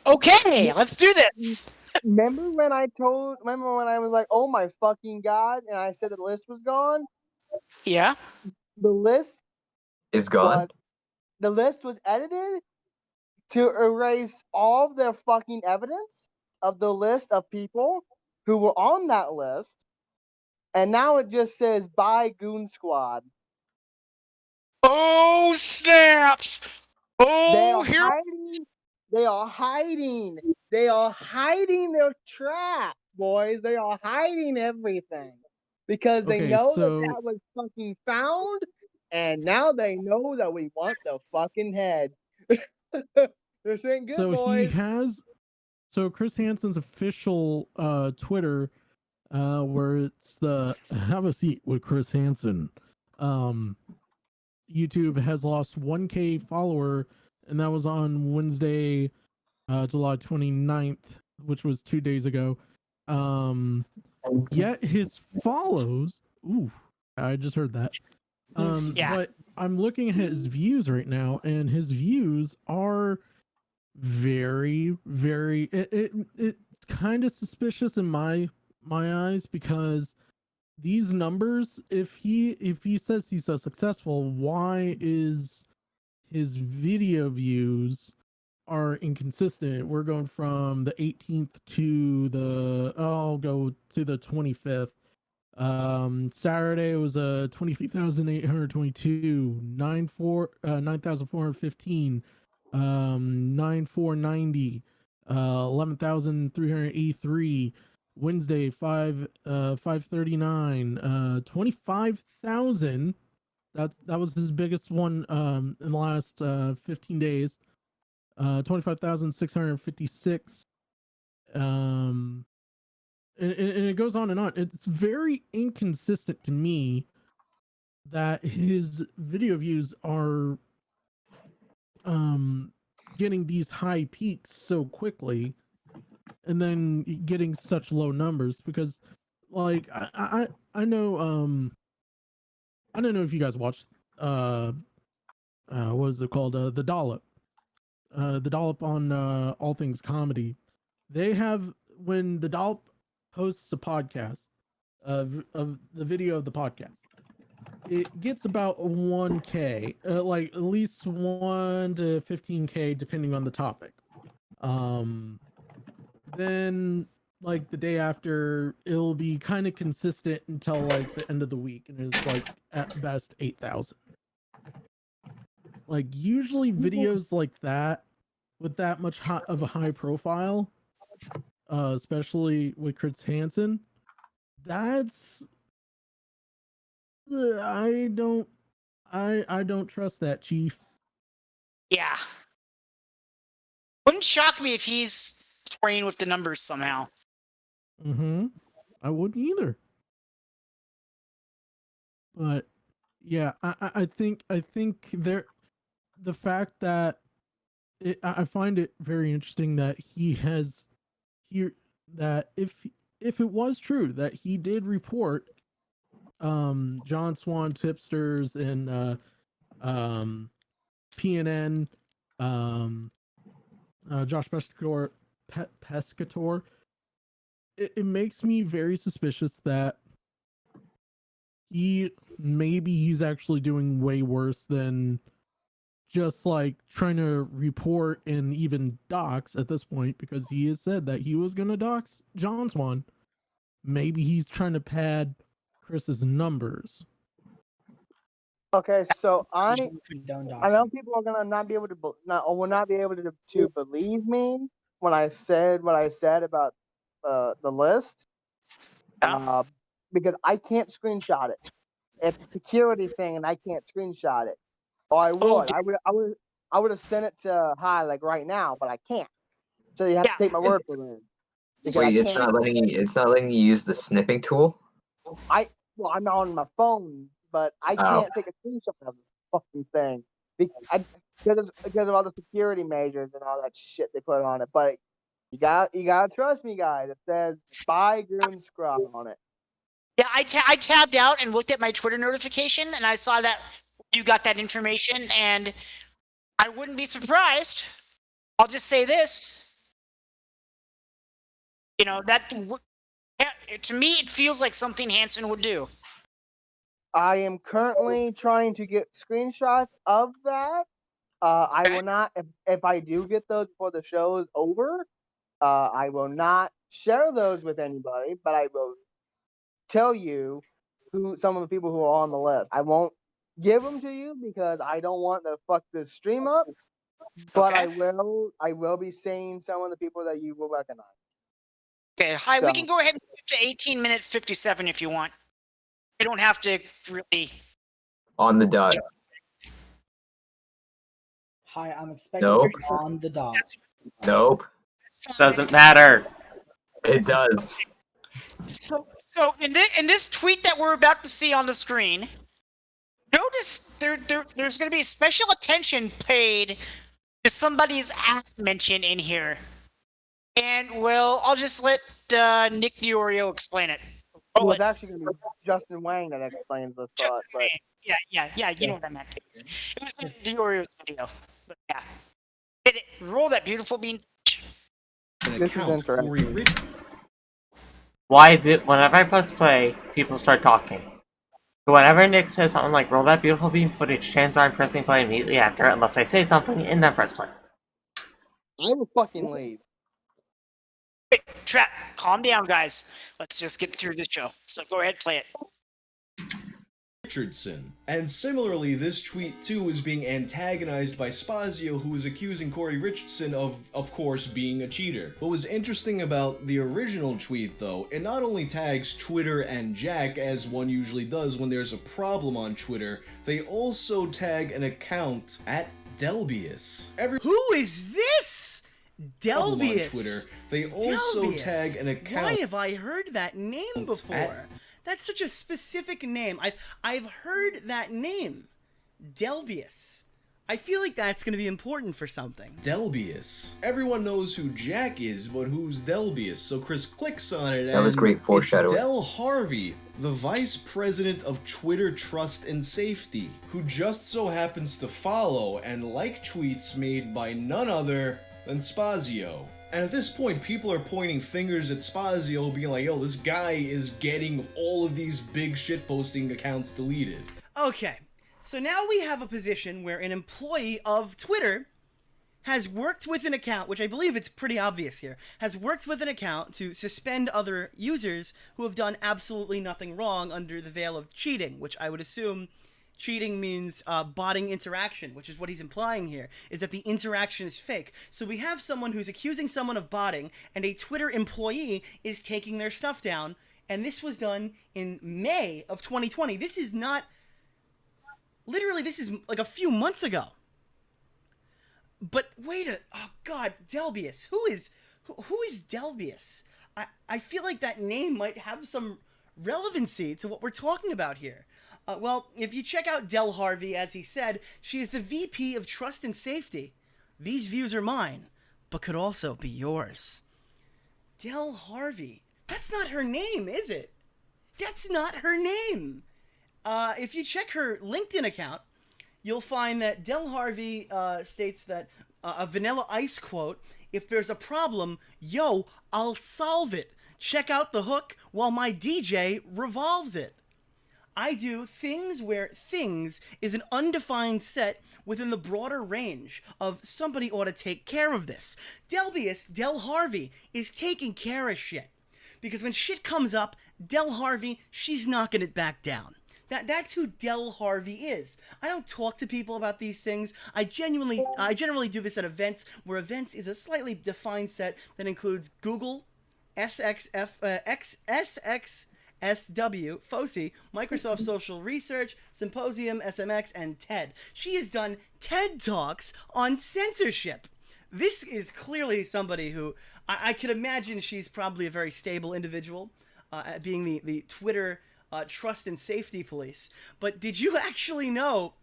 Speaker 1: Okay, let's do this.
Speaker 5: Remember when I was like, "Oh my fucking god," and I said the list was gone?
Speaker 1: Yeah.
Speaker 5: The list
Speaker 7: Is gone.
Speaker 5: was the list was edited to erase all of the fucking evidence of the list of people who were on that list, and now it just says "Bye Goon Squad."
Speaker 1: Oh snap!
Speaker 5: They
Speaker 1: Oh,
Speaker 5: are
Speaker 1: here.
Speaker 5: hiding. They are hiding. They are hiding their traps, boys. They are hiding everything because they
Speaker 4: Okay,
Speaker 5: know
Speaker 4: so-
Speaker 5: that was fucking found, and now they know that we want the fucking head. This ain't good,
Speaker 4: so
Speaker 5: boys.
Speaker 4: he has Chris Hansen's official Twitter where it's the have a seat with Chris Hansen. YouTube has lost 1K follower, and that was on Wednesday, July 29th, which was 2 days ago. Yet his follows, ooh, I just heard that.
Speaker 1: Yeah.
Speaker 4: But I'm looking at his views right now, and his views are very, very. It's kind of suspicious in my eyes because these numbers, if he says he's so successful, why is his video views are inconsistent? We're going from the 18th to I'll go to the 25th. Saturday was a 23,822, 9,415, 9,490, 11,383. Wednesday 539, 25,000. That was his biggest one in the last 15 days. 25,656. And it goes on and on. It's very inconsistent to me that his video views are getting these high peaks so quickly and then getting such low numbers because like I know I don't know if you guys watched what is it called, the dollop on all things comedy. They have, when the dollop posts a podcast of the video of the podcast, it gets about 1K, like at least 1 to 15K depending on the topic. Then like the day after, it'll be kind of consistent until like the end of the week, and it's like at best 8,000. Like usually videos like that with that much of a high profile, especially with Chris Hansen, that's I don't trust that, Chief.
Speaker 1: Yeah. Wouldn't shock me if he's playing with the numbers somehow.
Speaker 4: Mm-hmm. I wouldn't either. But yeah, I think there, the fact that I find it very interesting that he has here, that if it was true that he did report John Swan tipsters and PNN, Josh Pescator, it makes me very suspicious that he's actually doing way worse than just like trying to report and even dox at this point, because he has said that he was gonna dox John Swan. Maybe he's trying to pad Chris's numbers.
Speaker 5: Okay, so I
Speaker 6: Condone
Speaker 5: I know
Speaker 6: doxing.
Speaker 5: people are gonna not be able to will not be able to believe me when I said what I said about the list,
Speaker 1: Yeah.
Speaker 5: because I can't screenshot it. It's a security thing, and I can't screenshot it. Or I
Speaker 1: Oh,
Speaker 5: would. I would have sent it to Hi like right now, but I can't. So you have
Speaker 1: yeah.
Speaker 5: to take my word for it because I
Speaker 7: Wait, it's
Speaker 5: can't.
Speaker 7: not letting you. It's not letting you use the snipping tool.
Speaker 5: I'm on my phone, but I
Speaker 7: Oh,
Speaker 5: can't take a screenshot of this fucking thing because of all the security measures and all that shit they put on it. But you gotta trust me, guys. It says "Spy Goon Scrub" on it.
Speaker 1: Yeah, I tabbed out and looked at my Twitter notification, and I saw that you got that information, and I wouldn't be surprised. I'll just say this. You know, to me, it feels like something Hansen would do.
Speaker 5: I am currently trying to get screenshots of that. I will not if I do get those before the show is over. I will not share those with anybody, but I will tell you who some of the people who are on the list. I won't give them to you because I don't want to fuck this stream up. But
Speaker 1: Okay.
Speaker 5: I will be saying some of the people that you will recognize.
Speaker 1: Okay. Hi, we can
Speaker 5: So
Speaker 1: go ahead and skip to 18 minutes 57 if you want. You don't have to really.
Speaker 7: on the dot.
Speaker 6: Hi, I'm expecting
Speaker 7: Nope.
Speaker 6: on the dot.
Speaker 7: Nope.
Speaker 3: Doesn't matter.
Speaker 7: It does.
Speaker 1: So in this tweet that we're about to see on the screen, notice there's going to be special attention paid to somebody's app mention in here, and well, I'll just let Nick Diorio explain it.
Speaker 5: well, it's actually going to be Justin Wang that explains this part. But
Speaker 1: Yeah, you know what I meant. It was Diorio's video, but yeah. Hit it. Roll that beautiful bean.
Speaker 9: An
Speaker 5: this is
Speaker 9: account Corey
Speaker 5: interesting.
Speaker 9: Rich.
Speaker 3: Why is it whenever I press play, people start talking? So whenever Nick says something like roll that beautiful beam footage, chances are I'm pressing play immediately after, unless I say something and then press play.
Speaker 5: I will fucking leave.
Speaker 1: Wait, Trap, calm down, guys. Let's just get through the show. So go ahead, play it.
Speaker 9: Richardson. And similarly, this tweet too is being antagonized by Spazio, who is accusing Corey Richardson of course, being a cheater. What was interesting about the original tweet, though, it not only tags Twitter and Jack, as one usually does when there's a problem on Twitter, they also tag an account at Delbius.
Speaker 8: Who is this? Delbius.
Speaker 9: On Twitter, they also
Speaker 8: Delbius.
Speaker 9: tag an account.
Speaker 8: Why have I heard that name before? That's such a specific name. I've heard that name. Delbius. I feel like that's going to be important for something.
Speaker 9: Delbius. Everyone knows who Jack is, but who's Delbius? So Chris clicks on it, and
Speaker 7: That was great foreshadowing.
Speaker 9: it's Del Harvey, the vice president of Twitter Trust and Safety, who just so happens to follow and like tweets made by none other than Spazio. And at this point, people are pointing fingers at Spazio, being like, yo, this guy is getting all of these big shitposting accounts deleted.
Speaker 8: Okay, so now we have a position where an employee of Twitter has worked with an account, which I believe it's pretty obvious here, has worked with an account to suspend other users who have done absolutely nothing wrong under the veil of cheating, which I would assume cheating means botting interaction, which is what he's implying here, is that the interaction is fake. So we have someone who's accusing someone of botting, and a Twitter employee is taking their stuff down, and this was done in May of 2020. This is not... Literally, this is like a few months ago. But oh God, Delbius. Who is Delbius? I feel like that name might have some relevancy to what we're talking about here. Well, if you check out Del Harvey, as he said, she is the VP of Trust and Safety. These views are mine, but could also be yours. Del Harvey. That's not her name, is it? That's not her name. If you check her LinkedIn account, you'll find that Del Harvey states that a Vanilla Ice quote, "If there's a problem, yo, I'll solve it. Check out the hook while my DJ revolves it. I do things where things is an undefined set within the broader range of somebody ought to take care of this." Del Harvey is taking care of shit. Because when shit comes up, Del Harvey, she's knocking it back down. That's who Del Harvey is. I don't talk to people about these things. I generally do this at events, where events is a slightly defined set that includes Google, SXSW, FOSI, Microsoft Social Research, Symposium, SMX, and TED. She has done TED Talks on censorship. This is clearly somebody who I could imagine she's probably a very stable individual, being the Twitter trust and safety police. But did you actually know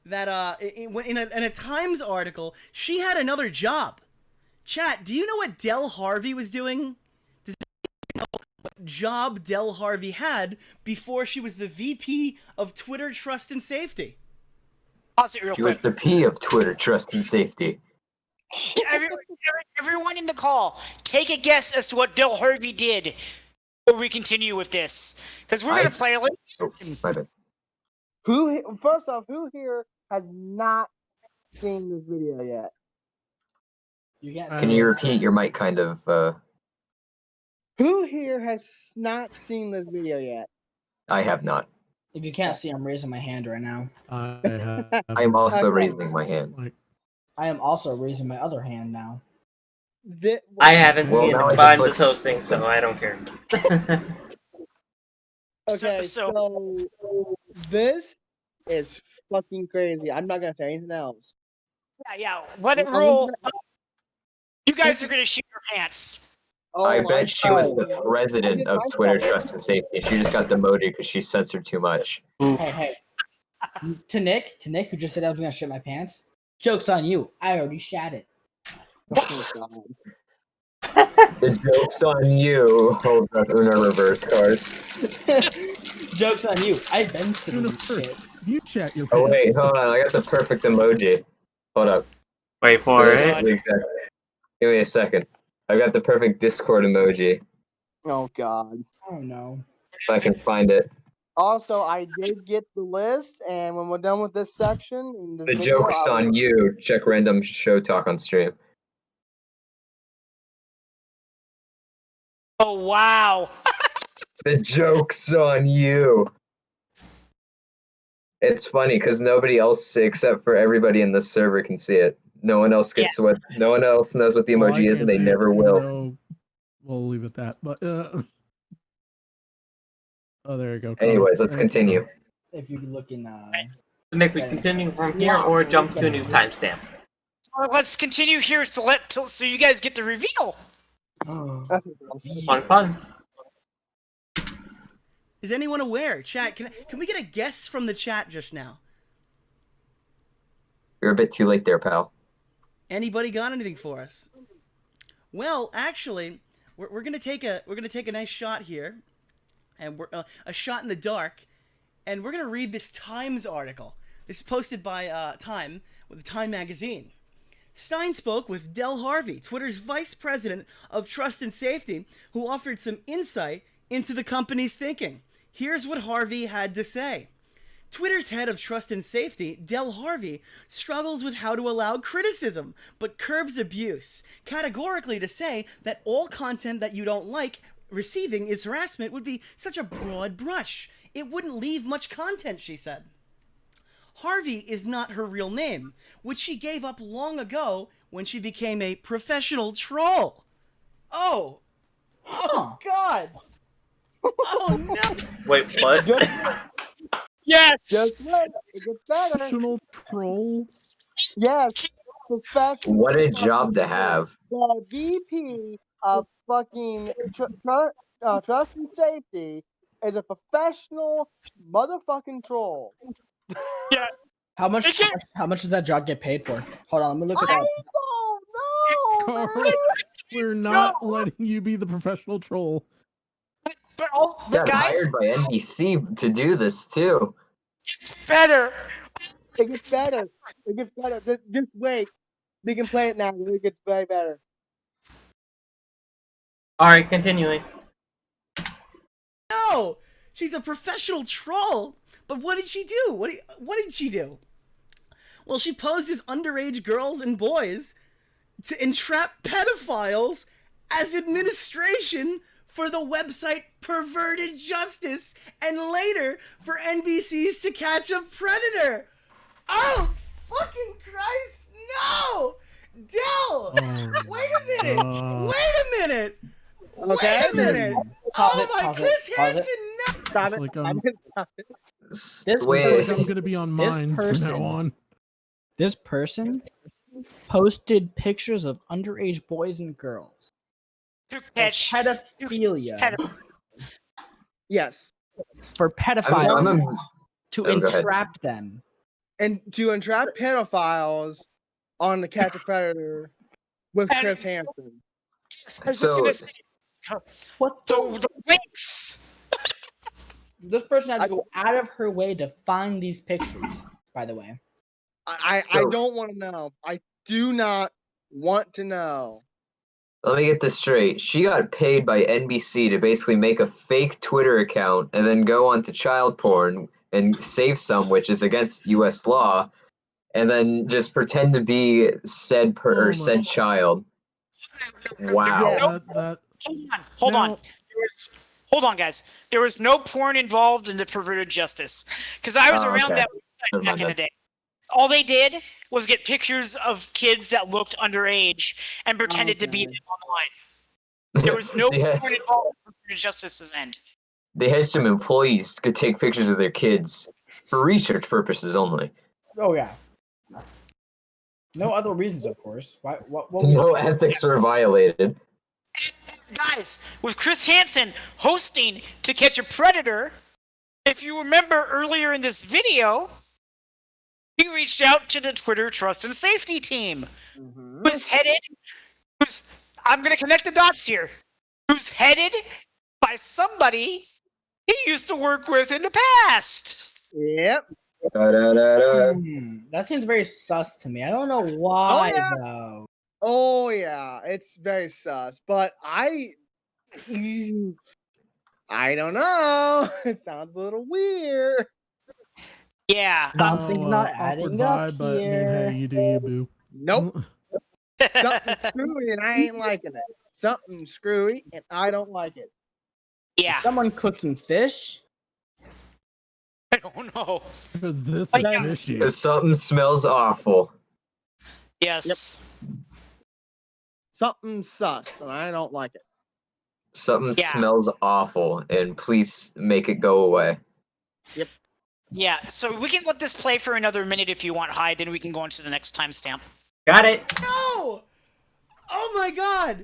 Speaker 8: that in a Times article, she had another job? Chat, do you know what Del Harvey was doing? Does anyone know what job Del Harvey had before she was the VP of Twitter Trust and Safety?
Speaker 1: Pause it real
Speaker 7: She
Speaker 1: quick.
Speaker 7: was the P of Twitter Trust and Safety.
Speaker 1: Everyone in the call, take a guess as to what Del Harvey did before we continue with this. Because we're going to play a little.
Speaker 7: Oh, my bad.
Speaker 5: First off, who here has not seen this video yet?
Speaker 6: You can't
Speaker 7: Can you repeat? Your mic kind of.
Speaker 5: Who here has not seen this video yet?
Speaker 7: I have not.
Speaker 6: If you can't see, I'm raising my hand right now.
Speaker 7: I am also raising my hand.
Speaker 6: I am also raising my other hand now.
Speaker 3: I haven't
Speaker 7: Well,
Speaker 3: seen
Speaker 7: now
Speaker 3: it,
Speaker 7: I
Speaker 3: but I'm
Speaker 7: just
Speaker 3: just hosting, so I don't care.
Speaker 5: Okay, so this is fucking crazy. I'm not gonna say anything else.
Speaker 1: Yeah, let it roll. You guys are going to shit your pants.
Speaker 7: I
Speaker 5: I'm
Speaker 7: bet she was
Speaker 5: sorry.
Speaker 7: the president of Twitter Trust and Safety. She just got demoted because she censored too much.
Speaker 6: Hey. To Nick, who just said I was gonna shit my pants. Joke's on you. I already shat it.
Speaker 5: Oh, God.
Speaker 7: The joke's on you. Hold up, Uno reverse card.
Speaker 6: Joke's on you. I've been sitting in
Speaker 4: Universe.
Speaker 6: shit.
Speaker 4: You chat your
Speaker 7: Oh
Speaker 4: pants.
Speaker 7: wait, hold on. I got the perfect emoji. Hold up.
Speaker 3: Wait for
Speaker 7: This
Speaker 3: it.
Speaker 7: exact- Give me a second. I got the perfect Discord emoji.
Speaker 5: Oh, God.
Speaker 6: Oh no.
Speaker 7: If I can find it.
Speaker 5: Also, I did get the list, and when we're done with this section, in this
Speaker 7: The
Speaker 5: video,
Speaker 7: joke's on you. Check random show talk on stream.
Speaker 1: Oh, wow.
Speaker 7: The joke's on you. It's funny because nobody else except for everybody in the server can see it. No one else gets what. No one else knows what the
Speaker 4: Well, I
Speaker 7: emoji is, and
Speaker 4: can't
Speaker 7: they
Speaker 4: see it,
Speaker 7: never
Speaker 4: even
Speaker 7: will.
Speaker 4: though- We'll leave it at that. But oh, there you go.
Speaker 7: Anyways, let's
Speaker 4: Thank you,
Speaker 7: continue.
Speaker 6: If you look in
Speaker 3: Nick, we continue from here or jump to a new timestamp?
Speaker 1: Well, let's continue here so you guys get the reveal.
Speaker 3: Fun.
Speaker 8: Is anyone aware? Chat, can we get a guess from the chat just now?
Speaker 7: You're a bit too late there, pal.
Speaker 8: Anybody got anything for us? Well, actually, we're gonna take a nice shot here, and we're a shot in the dark, and we're gonna read this Times article. This is posted by Time with the Time magazine. Stein spoke with Del Harvey, Twitter's vice president of trust and safety, who offered some insight into the company's thinking. Here's what Harvey had to say. Twitter's head of trust and safety, Del Harvey, struggles with how to allow criticism, but curbs abuse. Categorically, to say that all content that you don't like receiving is harassment would be such a broad brush. It wouldn't leave much content, she said. Harvey is not her real name, which she gave up long ago when she became a professional troll. Oh. Oh, God. Oh, no.
Speaker 3: Wait, what?
Speaker 1: Yes.
Speaker 5: Just wait, it gets better.
Speaker 4: Professional troll.
Speaker 5: Yes, professional.
Speaker 7: What a job to have.
Speaker 5: The VP of fucking trust and safety is a professional motherfucking troll.
Speaker 1: Yeah.
Speaker 6: How much does that job get paid for? Hold on, let me look it up.
Speaker 5: Oh no!
Speaker 4: Carl, we're not letting you be the professional troll.
Speaker 1: But
Speaker 7: Got
Speaker 1: guys,
Speaker 7: hired by NBC to do this too.
Speaker 1: it's better.
Speaker 5: It gets better. It gets better. Just wait. We can play it now. It gets way better.
Speaker 3: Alright, continuing.
Speaker 8: No! She's a professional troll. But what did she do? What did she do? Well, she posed as underage girls and boys to entrap pedophiles as administration for the website Perverted Justice, and later for NBC's To Catch a Predator. Oh, fucking Christ, no! Del! Wait a minute! Wait a minute!
Speaker 5: Okay.
Speaker 8: Wait a minute! Oh my, Chris Hansen, no!
Speaker 5: Stop it.
Speaker 4: Like,
Speaker 5: Stop it.
Speaker 6: This
Speaker 7: Wait.
Speaker 4: I'm gonna be on mines from
Speaker 6: person-
Speaker 4: now on.
Speaker 6: This person posted pictures of underage boys and girls.
Speaker 1: To
Speaker 6: For
Speaker 1: catch.
Speaker 6: pedophilia.
Speaker 5: Yes.
Speaker 6: For pedophiles
Speaker 7: I'm a,
Speaker 6: to
Speaker 7: Oh, go ahead.
Speaker 6: entrap them.
Speaker 5: And to entrap pedophiles on the Catch a Predator with
Speaker 1: And-
Speaker 5: Chris Hansen.
Speaker 1: I was just gonna say.
Speaker 6: What
Speaker 1: So the links.
Speaker 6: This person had to go out of her way to find these pictures, by the way.
Speaker 5: I
Speaker 7: So-
Speaker 5: don't want to know. I do not want to know.
Speaker 7: Let me get this straight. She got paid by NBC to basically make a fake Twitter account and then go onto child porn and save some, which is against U.S. law, and then just pretend to be said
Speaker 4: Oh my-
Speaker 7: said child. Wow.
Speaker 4: That
Speaker 1: Hold on.
Speaker 4: Now-
Speaker 1: Hold on, guys. There was no porn involved in the Perverted Justice, because I was
Speaker 7: Oh,
Speaker 1: around
Speaker 7: okay.
Speaker 1: that website
Speaker 7: Never
Speaker 1: back
Speaker 7: mind
Speaker 1: in the
Speaker 7: then.
Speaker 1: day. All they did was get pictures of kids that looked underage and pretended to be
Speaker 5: Okay.
Speaker 1: them online. There was no
Speaker 7: they, had,
Speaker 1: porn involved in Perverted Justice's end.
Speaker 7: they had some employees could take pictures of their kids for research purposes only.
Speaker 6: Oh yeah. No other reasons, of course. What
Speaker 7: No ethics were violated.
Speaker 1: Guys, with Chris Hansen hosting To Catch a Predator, if you remember earlier in this video, he reached out to the Twitter Trust and Safety team, who's I'm going to connect the dots here, who's headed by somebody he used to work with in the past.
Speaker 5: Yep.
Speaker 7: Da-da-da-da.
Speaker 6: That seems very sus to me. I don't know why
Speaker 5: yeah.
Speaker 6: though.
Speaker 5: Oh yeah, it's very sus. But I don't know. It sounds a little weird.
Speaker 1: Yeah.
Speaker 6: Something's not
Speaker 4: awkward
Speaker 6: adding up
Speaker 4: vibe, but I mean,
Speaker 6: here.
Speaker 4: hey, you do you, boo.
Speaker 5: Nope. Something screwy and I ain't liking it. Something screwy and I don't like it.
Speaker 1: Yeah.
Speaker 6: Is someone cooking fish?
Speaker 1: I don't know.
Speaker 4: Because this
Speaker 1: But
Speaker 4: is
Speaker 1: yeah.
Speaker 4: fishy.
Speaker 7: Something smells awful.
Speaker 1: Yes.
Speaker 5: Something sus and I don't like it.
Speaker 7: Something
Speaker 1: Yeah.
Speaker 7: smells awful, and please make it go away.
Speaker 1: Yeah. So we can let this play for another minute if you want, Hyde, then we can go on to the next timestamp.
Speaker 3: Got it.
Speaker 8: No! Oh my god!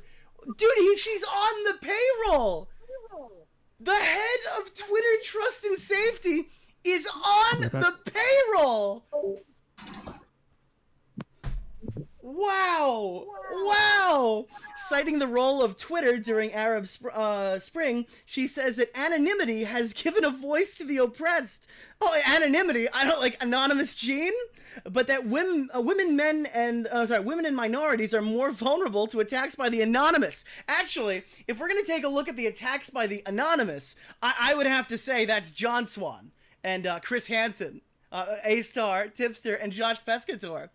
Speaker 8: Dude, she's on the payroll! The head of Twitter Trust and Safety is on the payroll! Wow! Wow! Citing the role of Twitter during Arab Spring, she says that anonymity has given a voice to the oppressed. Oh, anonymity? I don't like Anonymous Gene? But that women and minorities are more vulnerable to attacks by the anonymous. Actually, if we're gonna take a look at the attacks by the anonymous, I would have to say that's John Swan. and Chris Hansen, A Star, Tipster, and Josh Pescator.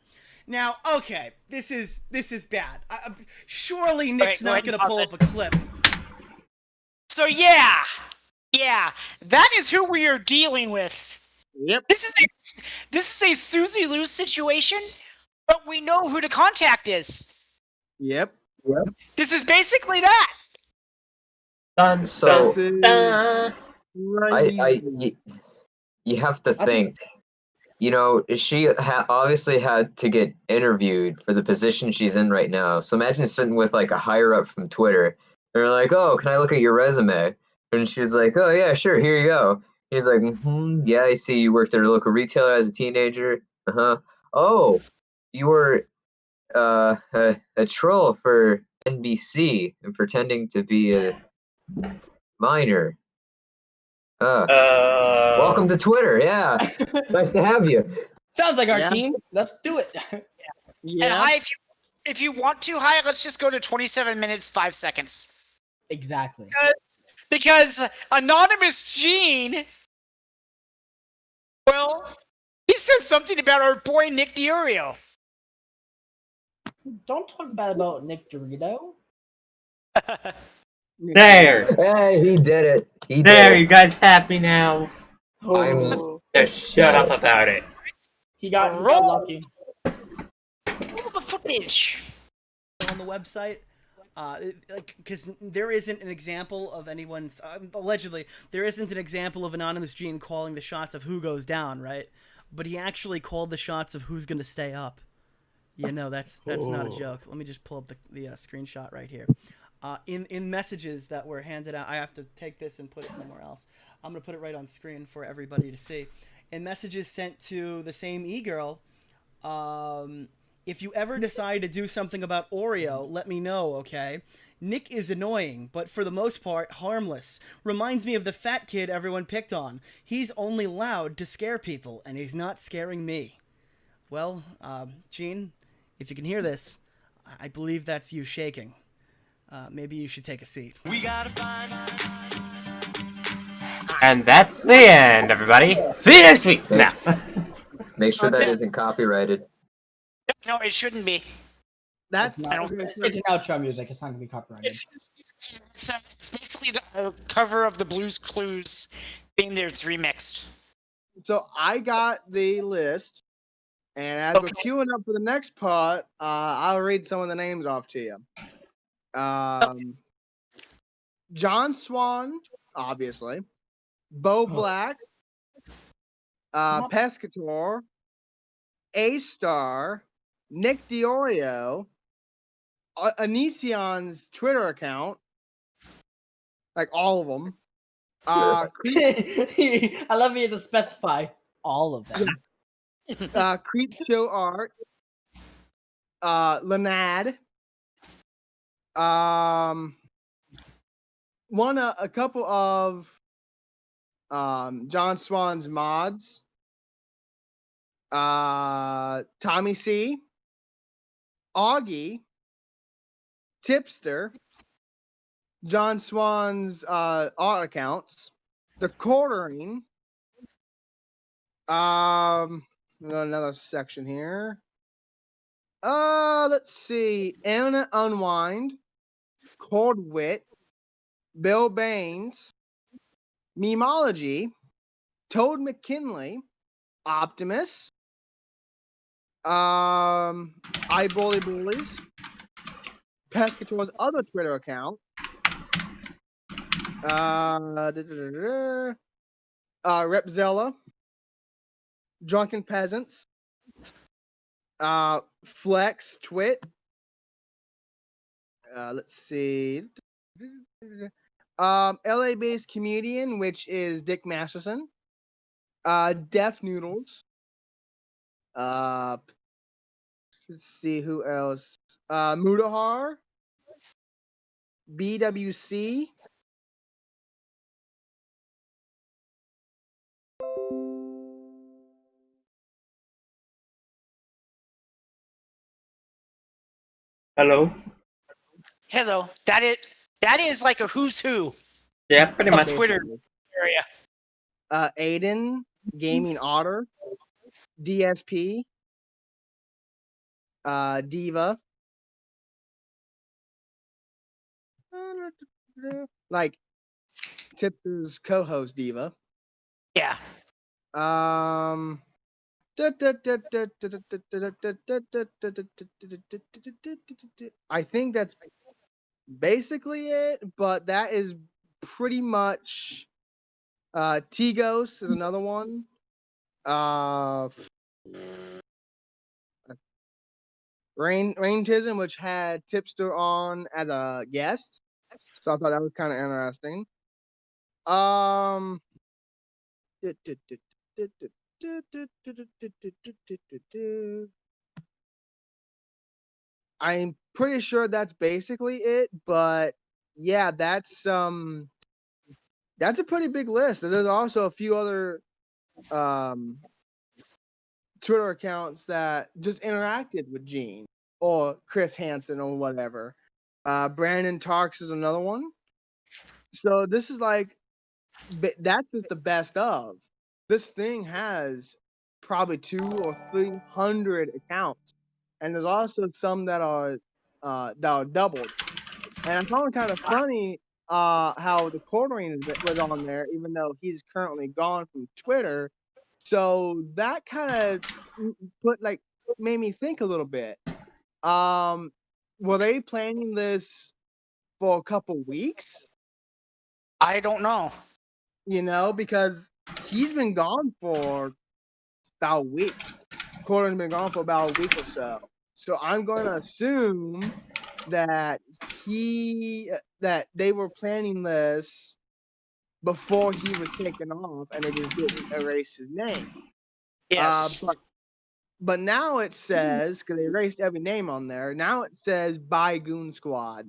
Speaker 8: Now, okay, this is bad. Surely Nick's
Speaker 1: go
Speaker 8: not
Speaker 1: ahead and
Speaker 8: gonna
Speaker 1: pause
Speaker 8: pull
Speaker 1: it.
Speaker 8: up a clip.
Speaker 1: So yeah, that is who we are dealing with.
Speaker 5: Yep.
Speaker 1: This is a Susie Lou situation, but we know who the contact is.
Speaker 5: Yep.
Speaker 1: This is basically that.
Speaker 3: Dun,
Speaker 7: So-
Speaker 3: dun, dun.
Speaker 7: You have to think. You know, she obviously had to get interviewed for the position she's in right now. So imagine sitting with like a higher up from Twitter. They're like, "Oh, can I look at your resume?" And she's like, "Oh yeah, sure. Here you go." He's like, "Yeah, I see you worked at a local retailer as a teenager. Uh-huh. Oh, you were a troll for NBC and pretending to be a minor. Welcome to Twitter. Yeah, nice to have you."
Speaker 6: Sounds like our
Speaker 5: Yeah.
Speaker 6: team. Let's do it.
Speaker 1: And
Speaker 5: Yeah.
Speaker 1: hi, if you want to, hi, let's just go to 27 minutes 5 seconds.
Speaker 6: Exactly.
Speaker 1: Because Anonymous Gene, well, he says something about our boy Nick Diorio.
Speaker 6: Don't talk bad about Nick Dorito.
Speaker 3: There!
Speaker 7: Hey, he did it. He
Speaker 3: There,
Speaker 7: did
Speaker 3: you
Speaker 7: it.
Speaker 3: guys happy now?
Speaker 6: Oh,
Speaker 3: Just shut up about it.
Speaker 6: he got lucky.
Speaker 1: Roll the footage.
Speaker 8: On the website, because there isn't an example of anyone's allegedly there isn't an example of Anonymous Gene calling the shots of who goes down, right? But he actually called the shots of who's gonna stay up. You know, that's not a joke. Let me just pull up the screenshot right here. In messages that were handed out, I have to take this and put it somewhere else. I'm gonna put it right on screen for everybody to see. In messages sent to the same e-girl, if you ever decide to do something about Oreo, let me know, okay? Nick is annoying, but for the most part, harmless. Reminds me of the fat kid everyone picked on. He's only loud to scare people, and he's not scaring me. Well, Gene, if you can hear this, I believe that's you shaking. Maybe you should take a seat.
Speaker 3: And that's the end, everybody. See you next week. Now.
Speaker 7: Make sure that
Speaker 5: Okay.
Speaker 7: isn't copyrighted.
Speaker 1: No, it shouldn't be.
Speaker 5: That's
Speaker 1: I don't-
Speaker 6: It's an outro music. It's not gonna be copyrighted.
Speaker 1: It's basically the cover of the Blues Clues theme there. It's remixed.
Speaker 5: So I got the list, and as we're
Speaker 1: Okay.
Speaker 5: queuing up for the next part, I'll read some of the names off to you. John Swan, obviously. Bo Black. Pescator. A Star. Nick Diorio. Anision's Twitter account. Like all of them.
Speaker 6: I love you to specify all of them.
Speaker 5: Creep Show Art. Lanad. A couple of John Swan's mods. Tommy C. Augie. Tipster. John Swan's art accounts. The Quartering. Another section here. Let's see. Anna Unwind. Cold Wit. Bill Baines. Memology. Toad McKinley. Optimus. I Bully Bullies. Pescator's other Twitter account. Repzilla. Drunken Peasants. Flex Twit. Let's see. LA-based comedian, which is Dick Masterson. Deaf Noodles. Let's see who else. Mudahar. BWC.
Speaker 3: Hello?
Speaker 1: Hello. That is like a who's who
Speaker 3: Yeah, pretty
Speaker 1: of
Speaker 3: much.
Speaker 1: Twitter area.
Speaker 5: Aiden. Gaming Otter, DSP, Diva, like Tipster's co-host Diva.
Speaker 1: Yeah.
Speaker 5: I think that's basically it, but that is pretty much T-Ghost is another one. Raintism, which had Tipster on as a guest. So I thought that was kind of interesting. I'm pretty sure that's basically it, but yeah, that's a pretty big list. There's also a few other Twitter accounts that just interacted with Gene or Chris Hansen or whatever. Brandon Talks is another one. So this is like, that's just the best of. This thing has probably 200 or 300 accounts, and there's also some that are doubled. And I found it kind of funny how the quartering was on there, even though he's currently gone from Twitter. So that kind of made me think a little bit. Were they planning this for a couple weeks?
Speaker 1: I don't know.
Speaker 5: You know, because he's been gone for about a week. Quartering's been gone for about a week or so. So I'm going to assume that they were planning this before he was taken off, and they just didn't erase his name.
Speaker 1: Yes.
Speaker 5: But now it says, because they erased every name on there, now it says by Goon Squad.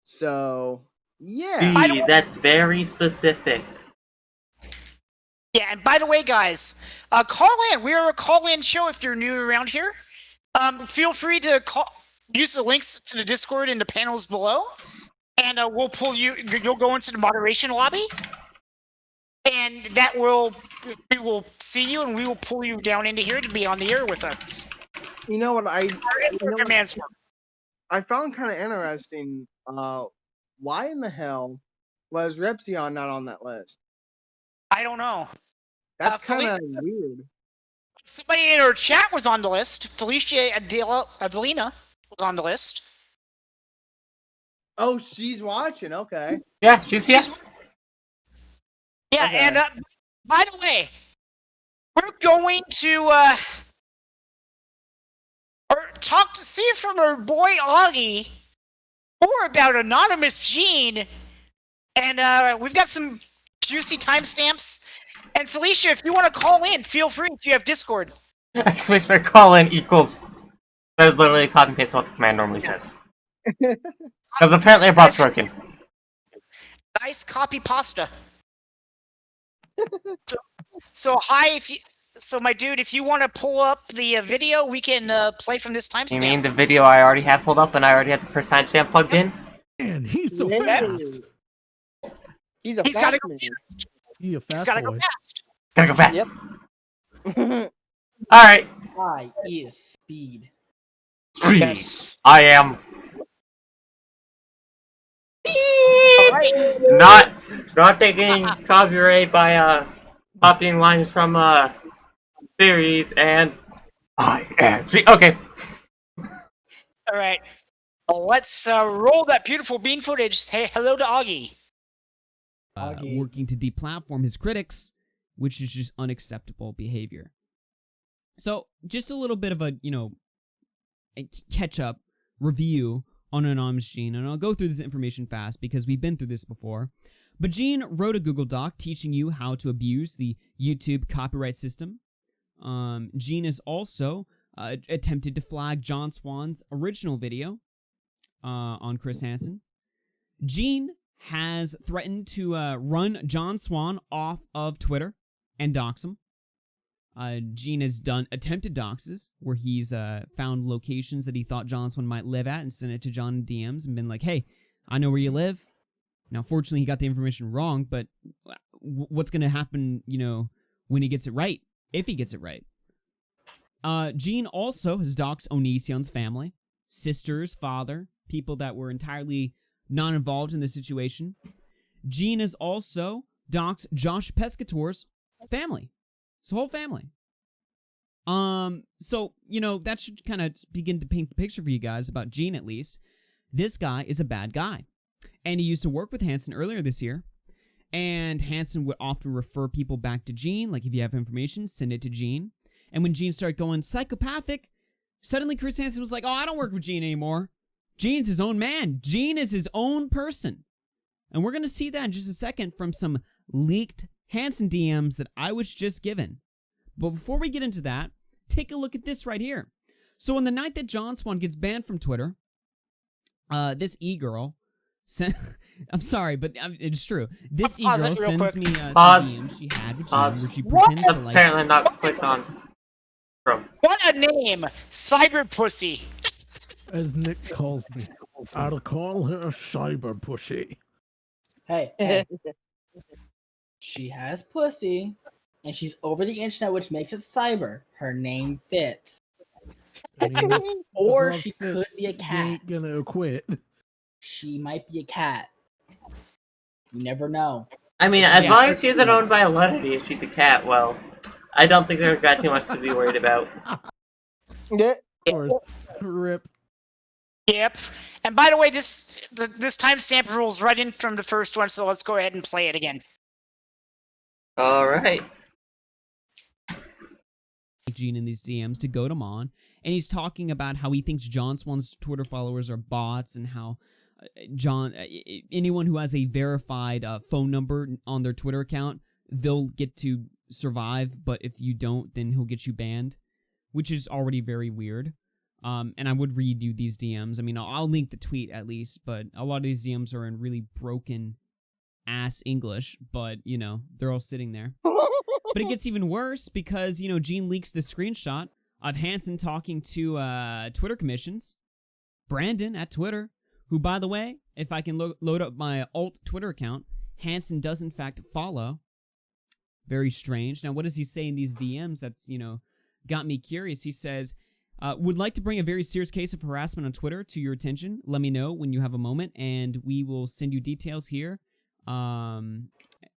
Speaker 5: So yeah.
Speaker 3: Gee, that's very specific.
Speaker 1: Yeah, and by the way, guys, call in. We are a call-in show if you're new around here. Feel free to use the links to the Discord in the panels below, and we'll pull you. You'll go into the moderation lobby, and we will see you, and we will pull you down into here to be on the air with us.
Speaker 5: You know what I found kind of interesting. Why in the hell was Repzion not on that list?
Speaker 1: I don't know.
Speaker 5: That's kind of weird.
Speaker 1: Somebody in our chat was on the list. Felicia Adelina was on the list.
Speaker 5: Oh, she's watching. Okay.
Speaker 3: Yeah, she's here.
Speaker 1: Yeah,
Speaker 5: Okay.
Speaker 1: and by the way, we're going to talk to see from our boy Augie more about Anonymous Gene, and we've got some juicy timestamps. And Felicia, if you want to call in, feel free if you have Discord.
Speaker 3: I switched my call in equals. That is literally copy and paste what the command normally says. Because apparently our bot's broken.
Speaker 1: Nice copy pasta. So hi, my dude, if you want to pull up the video, we can play from this timestamp.
Speaker 3: You mean the video I already have pulled up and I already have the first timestamp plugged in?
Speaker 4: Man, he's so fast.
Speaker 5: He's a
Speaker 1: He's
Speaker 5: fast
Speaker 1: gotta go
Speaker 5: man.
Speaker 1: fast.
Speaker 4: He a
Speaker 1: He's
Speaker 4: fast
Speaker 1: gotta
Speaker 4: boy.
Speaker 1: go fast.
Speaker 3: Gotta go fast.
Speaker 6: Yep.
Speaker 3: Alright.
Speaker 6: I is speed.
Speaker 3: Speed.
Speaker 1: Yes.
Speaker 3: I am.
Speaker 1: Alright.
Speaker 3: Not taking copyright by copying lines from series and I am speed. Okay.
Speaker 1: Alright. Let's roll that beautiful bean footage. Say hello to Augie.
Speaker 10: Working to deplatform his critics, which is just unacceptable behavior. So, just a little bit of a catch-up review on Anonymous Gene, and I'll go through this information fast because we've been through this before. But Gene wrote a Google Doc teaching you how to abuse the YouTube copyright system. Gene has also attempted to flag John Swan's original video on Chris Hansen. Gene has threatened to run John Swan off of Twitter and dox him. Gene has done attempted doxes, where he's found locations that he thought John Swan might live at and sent it to John in DMs and been like, hey, I know where you live. Now, fortunately, he got the information wrong, but what's going to happen, when he gets it right, if he gets it right. Gene also has doxed Onision's family, sisters, father, people that were entirely not involved in the situation. Gene has also doxed Josh Pescator's family, his whole family. So, that should kind of begin to paint the picture for you guys about Gene, at least. This guy is a bad guy. And he used to work with Hansen earlier this year. And Hansen would often refer people back to Gene, like if you have information, send it to Gene. And when Gene started going psychopathic, suddenly Chris Hansen was like, oh, I don't work with Gene anymore. Gene's his own man. Gene is his own person. And we're going to see that in just a second from some leaked Hansen DMs that I was just given. But before we get into that, take a look at this right here. So on the night that John Swan gets banned from Twitter, this e-girl sent... I'm sorry, but it's true. This e-girl sends me some DMs she had with Gene, where she pretends to like...
Speaker 3: Apparently not clicked on from.
Speaker 1: What a name! Cyber Pussy!
Speaker 4: As Nick calls me, I'll call her cyber pussy.
Speaker 6: Hey. She has pussy, and she's over the internet, which makes it cyber. Her name fits. Or she could be a cat.
Speaker 4: Ain't gonna quit.
Speaker 6: She might be a cat. You never know.
Speaker 3: I mean, as long as she isn't owned by a entity, if she's a cat, well, I don't think they've got too much to be worried about.
Speaker 5: Yeah.
Speaker 4: Of course. Rip.
Speaker 1: Yep. And by the way, this timestamp rolls right in from the first one, so let's go ahead and play it again.
Speaker 3: Alright.
Speaker 10: Gene in these DMs to goad him on, and he's talking about how he thinks John Swan's Twitter followers are bots, and how anyone who has a verified phone number on their Twitter account, they'll get to survive, but if you don't, then he'll get you banned, which is already very weird. And I would read you these DMs. I mean, I'll link the tweet at least, but a lot of these DMs are in really broken ass English, but, they're all sitting there. But it gets even worse because, Gene leaks the screenshot of Hansen talking to Twitter commissions, Brandon at Twitter, who, by the way, if I can load up my alt Twitter account, Hansen does in fact follow. Very strange. Now, what does he say in these DMs that's, got me curious? He says, would like to bring a very serious case of harassment on Twitter to your attention. Let me know when you have a moment, and we will send you details here, or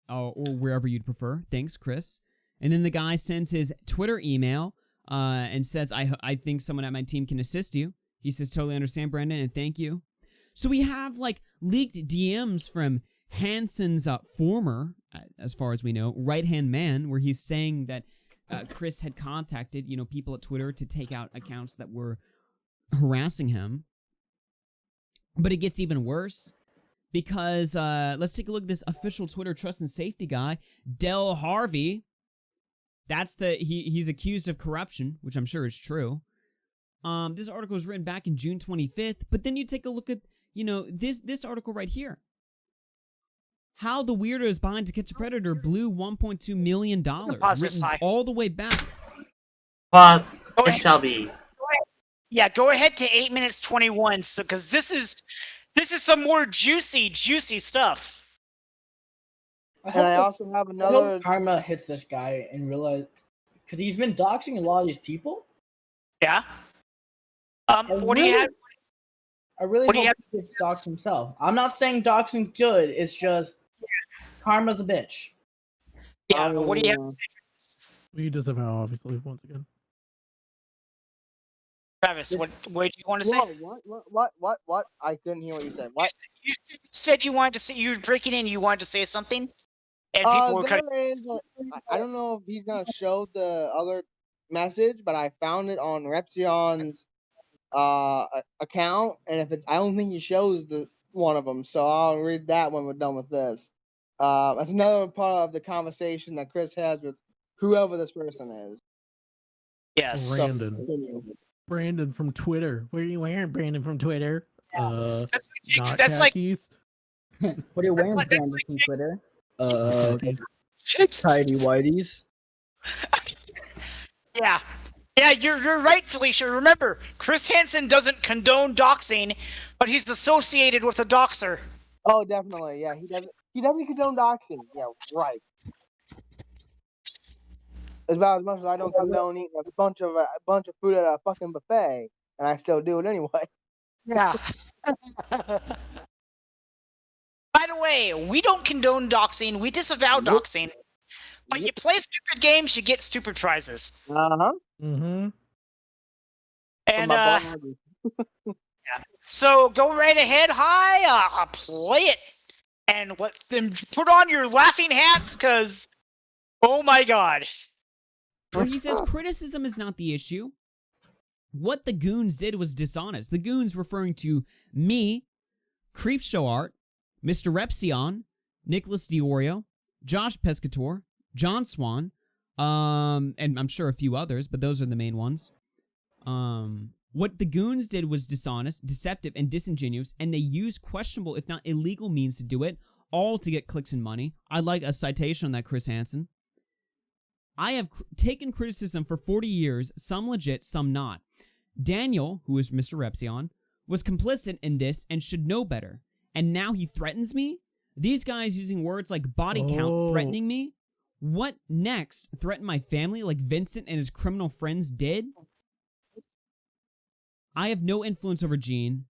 Speaker 10: wherever you'd prefer. Thanks, Chris. And then the guy sends his Twitter email and says, I think someone at my team can assist you. He says, totally understand, Brandon, and thank you. So we have, leaked DMs from Hansen's former, as far as we know, right-hand man, where he's saying that Chris had contacted, people at Twitter to take out accounts that were harassing him. But it gets even worse because let's take a look at this official Twitter trust and safety guy, Del Harvey. That's he's accused of corruption, which I'm sure is true. This article was written back in June 25th, but then you take a look at, this article right here. How the weirdos behind To Catch a Predator blew $1.2 million, written all the way back.
Speaker 3: Pause. It shall be.
Speaker 1: Yeah, go ahead to 8 minutes 21, because this is some more juicy stuff.
Speaker 5: And I also have another.
Speaker 6: Karma hits this guy and realize, because he's been doxing a lot of these people.
Speaker 1: Yeah. What do you have?
Speaker 6: I really hope he gets doxed himself. I'm not saying doxing's good. It's just karma's a bitch.
Speaker 1: Yeah. What do you have?
Speaker 4: We disavow, obviously, once again.
Speaker 1: Travis, what do you want to say?
Speaker 5: What? I couldn't hear what you said. What?
Speaker 1: You said you wanted to say, you were breaking in, you wanted to say something? And people were
Speaker 5: I don't know if he's going to show the other message, but I found it on Repzion's account, and I don't think he shows the one of them, so I'll read that when we're done with this. That's another part of the conversation that Chris has with whoever this person is.
Speaker 1: Yes.
Speaker 4: Brandon from Twitter. What are you wearing, Brandon from Twitter?
Speaker 1: That's like
Speaker 6: what are you wearing, Brandon from Twitter? Tidy whities.
Speaker 1: Yeah. Yeah, you're right, Felicia. Remember, Chris Hansen doesn't condone doxing, but he's associated with a doxer.
Speaker 5: Oh, definitely. Yeah, he doesn't condone doxing. Yeah, right. about as much as I don't condone eating a bunch of food at a fucking buffet, and I still do it anyway.
Speaker 1: Yeah. By the way, we don't condone doxing. We disavow
Speaker 5: Nope.
Speaker 1: doxing. But
Speaker 5: Yep.
Speaker 1: you play stupid games, you get stupid prizes.
Speaker 5: Uh-huh.
Speaker 4: Mm-hmm.
Speaker 1: And
Speaker 5: my boy Augie.
Speaker 1: so go right ahead, hi, play it, and let them put on your laughing hats, cause oh my god.
Speaker 10: Where he says criticism is not the issue. What the goons did was dishonest. The goons referring to me, Creepshow Art, Mr. Repsion, Nicholas Diorio, Josh Pescator, John Swan, and I'm sure a few others, but those are the main ones. What the goons did was dishonest, deceptive, and disingenuous, and they used questionable, if not illegal, means to do it, all to get clicks and money. I'd like a citation on that, Chris Hansen. I have taken criticism for 40 years, some legit, some not. Daniel, who is Mr. Repsion, was complicit in this and should know better. And now he threatens me? These guys using words like body count threatening me? What next? Threaten my family like Vincent and his criminal friends did? I have no influence over Gene.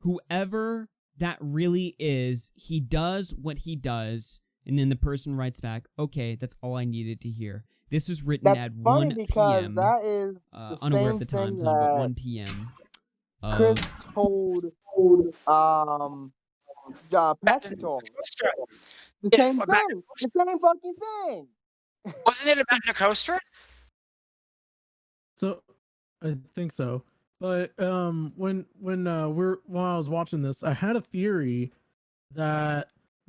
Speaker 10: Whoever that really is, he does what he does, and then the person writes back, okay, that's all I needed to hear. This was written
Speaker 5: That's
Speaker 10: at
Speaker 5: funny
Speaker 10: 1
Speaker 5: because
Speaker 10: p.m.
Speaker 5: that is the
Speaker 10: Unaware
Speaker 5: same
Speaker 10: of the
Speaker 5: thing
Speaker 10: time zone, but
Speaker 5: that
Speaker 10: 1 p.m.
Speaker 5: Chris told Pescator. The
Speaker 1: Yeah,
Speaker 5: same
Speaker 1: about
Speaker 5: thing. The same fucking thing.
Speaker 1: Wasn't it about Nakostra?
Speaker 4: So, I think so. But when while I was watching this, I had a theory that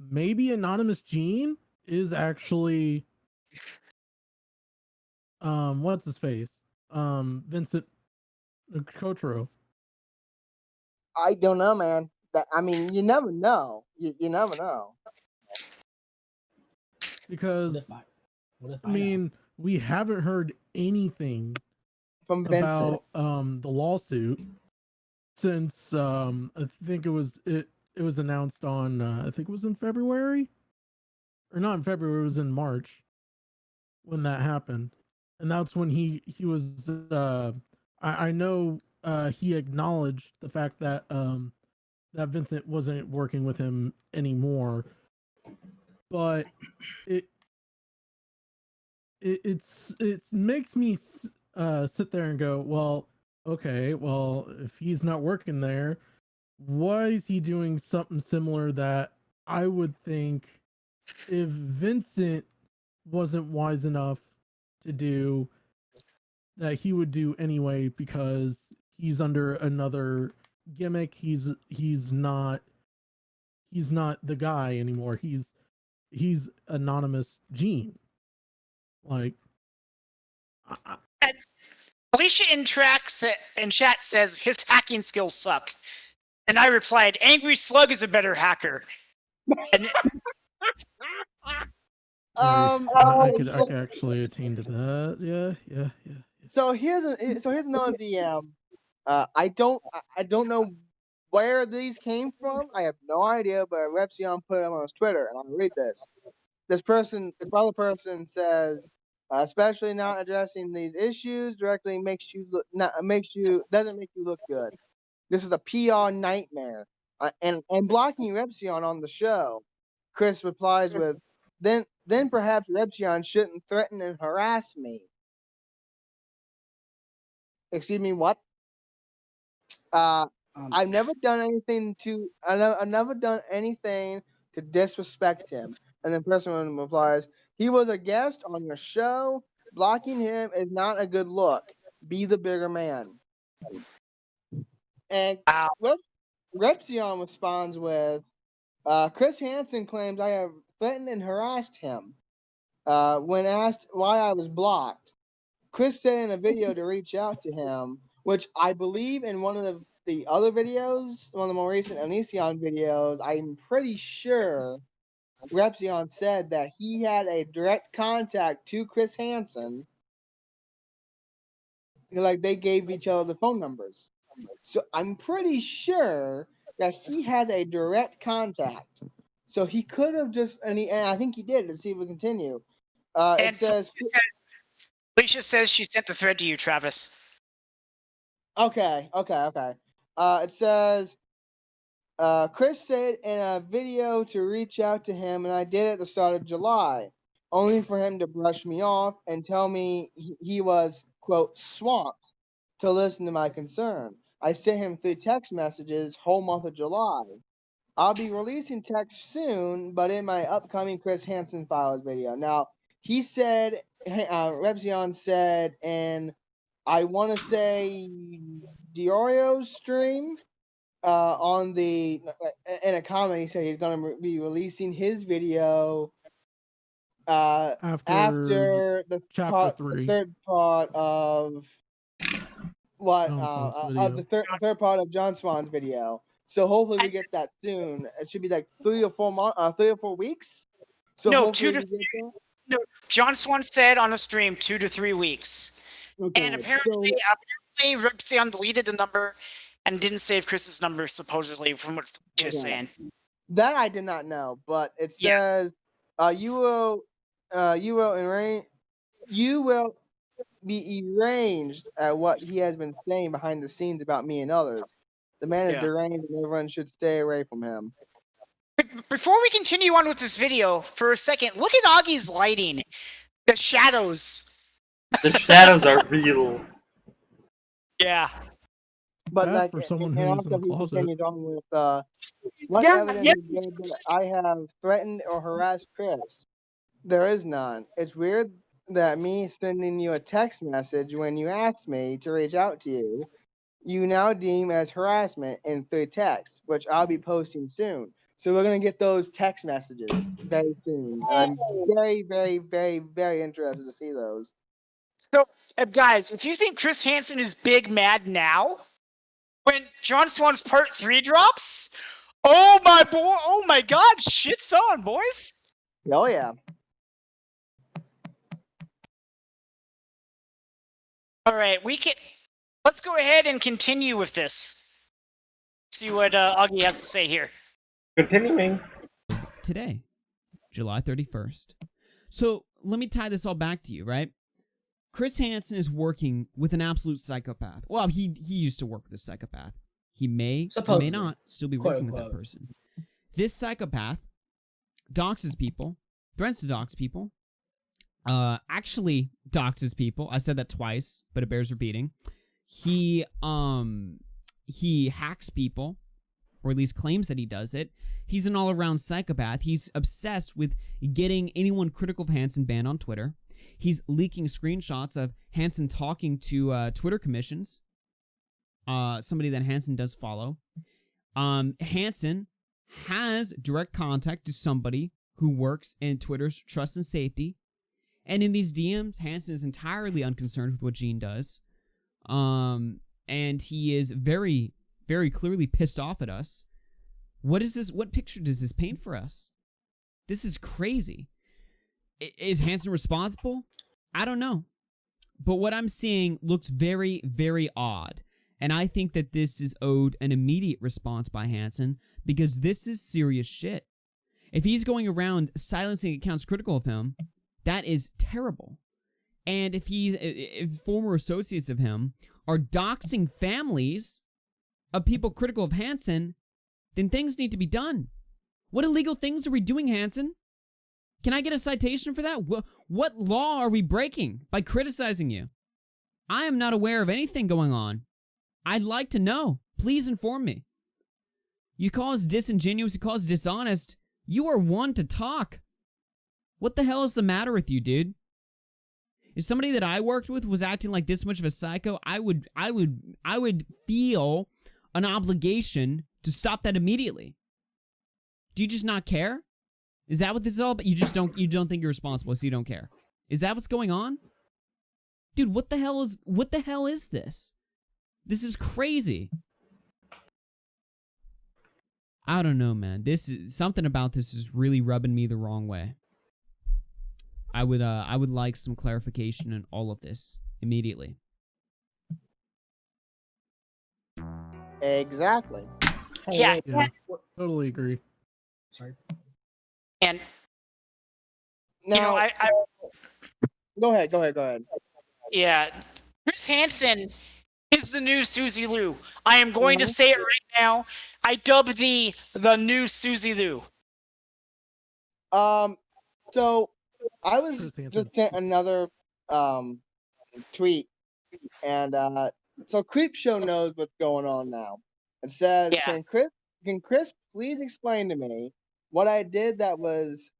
Speaker 4: maybe Anonymous Gene is actually what's his face? Vincent Cotro.
Speaker 5: I don't know, man. That I mean, you never know. You never know.
Speaker 4: Because
Speaker 6: What if
Speaker 4: I mean, we haven't heard anything
Speaker 5: From Vincent.
Speaker 4: about the lawsuit since I think it was announced on I think it was in February, or not in February, it was in March when that happened, and that's when he was I know he acknowledged the fact that that Vincent wasn't working with him anymore, but it it makes me sit there and go, well, okay, well, if he's not working there, why is he doing something similar that I would think if Vincent wasn't wise enough to do, that he would do anyway, because he's under another gimmick. He's not the guy anymore. He's anonymous Gene. Like,
Speaker 1: And Alicia in chat says his hacking skills suck, and I replied, "Angry Slug is a better hacker." And
Speaker 4: I could actually attain to that. Yeah.
Speaker 5: So here's another DM. I don't know where these came from. I have no idea, but Repsion put them on his Twitter, and I'll read this. This other person says, especially not addressing these issues directly doesn't make you look good. This is a PR nightmare. And blocking Repsion on the show. Chris replies with, then perhaps Repsion shouldn't threaten and harass me. Excuse me, what? I've never done anything to disrespect him. And the person replies, he was a guest on your show. Blocking him is not a good look. Be the bigger man. And Repsion responds with, Chris Hansen claims I have threatened and harassed him. When asked why I was blocked, Chris said in a video to reach out to him, which I believe in one of the other videos, one of the more recent Onision videos, I'm pretty sure Repsion said that he had a direct contact to Chris Hansen. Like, they gave each other the phone numbers. So I'm pretty sure that he has a direct contact. So he could have just, and I think he did. Let's see if we continue. It says,
Speaker 1: Alicia says she sent the thread to you, Travis.
Speaker 5: Okay. It says, Chris said in a video to reach out to him, and I did at the start of July, only for him to brush me off and tell me he was, quote, swamped to listen to my concern. I sent him 3 text messages whole month of July. I'll be releasing text soon, but in my upcoming Chris Hansen Files video. Now, he said, Repzion said, and I want to say Diorio's stream, on the in a comment, he said he's going to be releasing his video after the
Speaker 4: chapter 3.
Speaker 5: third part of what
Speaker 4: John Swan's
Speaker 5: of the
Speaker 4: video.
Speaker 5: third part of John Swan's video. So hopefully we get that soon. It should be like 3 or 4 weeks. So
Speaker 1: No,
Speaker 5: hopefully
Speaker 1: 2 to
Speaker 5: we get that.
Speaker 1: no. John Swan said on a stream 2 to 3 weeks,
Speaker 5: Okay,
Speaker 1: and apparently Repzion deleted the number and didn't save Chris's number supposedly, from what she's saying.
Speaker 5: That I did not know, but it says you will be arranged at what he has been saying behind the scenes about me and others. The man is deranged, and everyone should stay away from him.
Speaker 1: Before we continue on with this video, for a second, look at Augie's lighting. The shadows.
Speaker 3: The shadows are real.
Speaker 1: Yeah.
Speaker 5: But
Speaker 4: Bad
Speaker 5: like,
Speaker 4: for someone
Speaker 5: and
Speaker 4: who's in
Speaker 5: also
Speaker 4: the
Speaker 5: he
Speaker 4: closet.
Speaker 5: continued on with what
Speaker 1: Yeah,
Speaker 5: evidence
Speaker 1: yeah.
Speaker 5: is there that I have threatened or harassed Chris? There is none. It's weird that me sending you a text message when you asked me to reach out to you, you now deem as harassment in 3 texts, which I'll be posting soon. So we're gonna get those text messages very soon. And I'm very, very, very, very interested to see those.
Speaker 1: So, guys, if you think Chris Hansen is big mad now, when John Swan's Part 3 drops, oh my God, shit's on, boys.
Speaker 5: Oh yeah.
Speaker 1: All right, let's go ahead and continue with this. See what Augie has to say here.
Speaker 3: Continuing.
Speaker 10: Today, July 31st. So let me tie this all back to you, right? Chris Hansen is working with an absolute psychopath. Well, he used to work with a psychopath. He may or may
Speaker 6: Supposedly.
Speaker 10: not still be
Speaker 6: Quote,
Speaker 10: working with that
Speaker 6: unquote.
Speaker 10: person. This psychopath doxes people, threatens to dox people, actually doxes people. I said that twice, but it bears repeating. He hacks people, or at least claims that he does it. He's an all-around psychopath. He's obsessed with getting anyone critical of Hansen banned on Twitter. He's leaking screenshots of Hansen talking to Twitter commissions, somebody that Hansen does follow. Hansen has direct contact to somebody who works in Twitter's trust and safety. And in these DMs, Hansen is entirely unconcerned with what Gene does. And he is very, very clearly pissed off at us. What is this? What picture does this paint for us? This is crazy. Is Hansen responsible? I don't know. But what I'm seeing looks very, very odd. And I think that this is owed an immediate response by Hansen, because this is serious shit. If he's going around silencing accounts critical of him, that is terrible. And if former associates of him are doxing families of people critical of Hansen, then things need to be done. What illegal things are we doing, Hansen? Can I get a citation for that? What law are we breaking by criticizing you? I am not aware of anything going on. I'd like to know. Please inform me. You call us disingenuous, you call us dishonest. You are one to talk. What the hell is the matter with you, dude? If somebody that I worked with was acting like this much of a psycho, I would feel an obligation to stop that immediately. Do you just not care? Is that what this is all about? You don't think you're responsible, so you don't care. Is that what's going on? Dude, what the hell is this? This is crazy. I don't know, man. Something about this is really rubbing me the wrong way. I would like some clarification on all of this immediately.
Speaker 5: Exactly.
Speaker 1: Yeah.
Speaker 4: Totally agree.
Speaker 6: Sorry.
Speaker 1: And
Speaker 5: Now,
Speaker 1: I
Speaker 5: go ahead.
Speaker 1: Yeah, Chris Hansen is the new Susie Lou. I am going to say it right now. I dub thee the new Susie Lou.
Speaker 5: So I was
Speaker 4: Chris Hansen.
Speaker 5: just sent another tweet, and so Creepshow knows what's going on now. It says,
Speaker 1: Yeah.
Speaker 5: Can Chris please explain to me what I did that was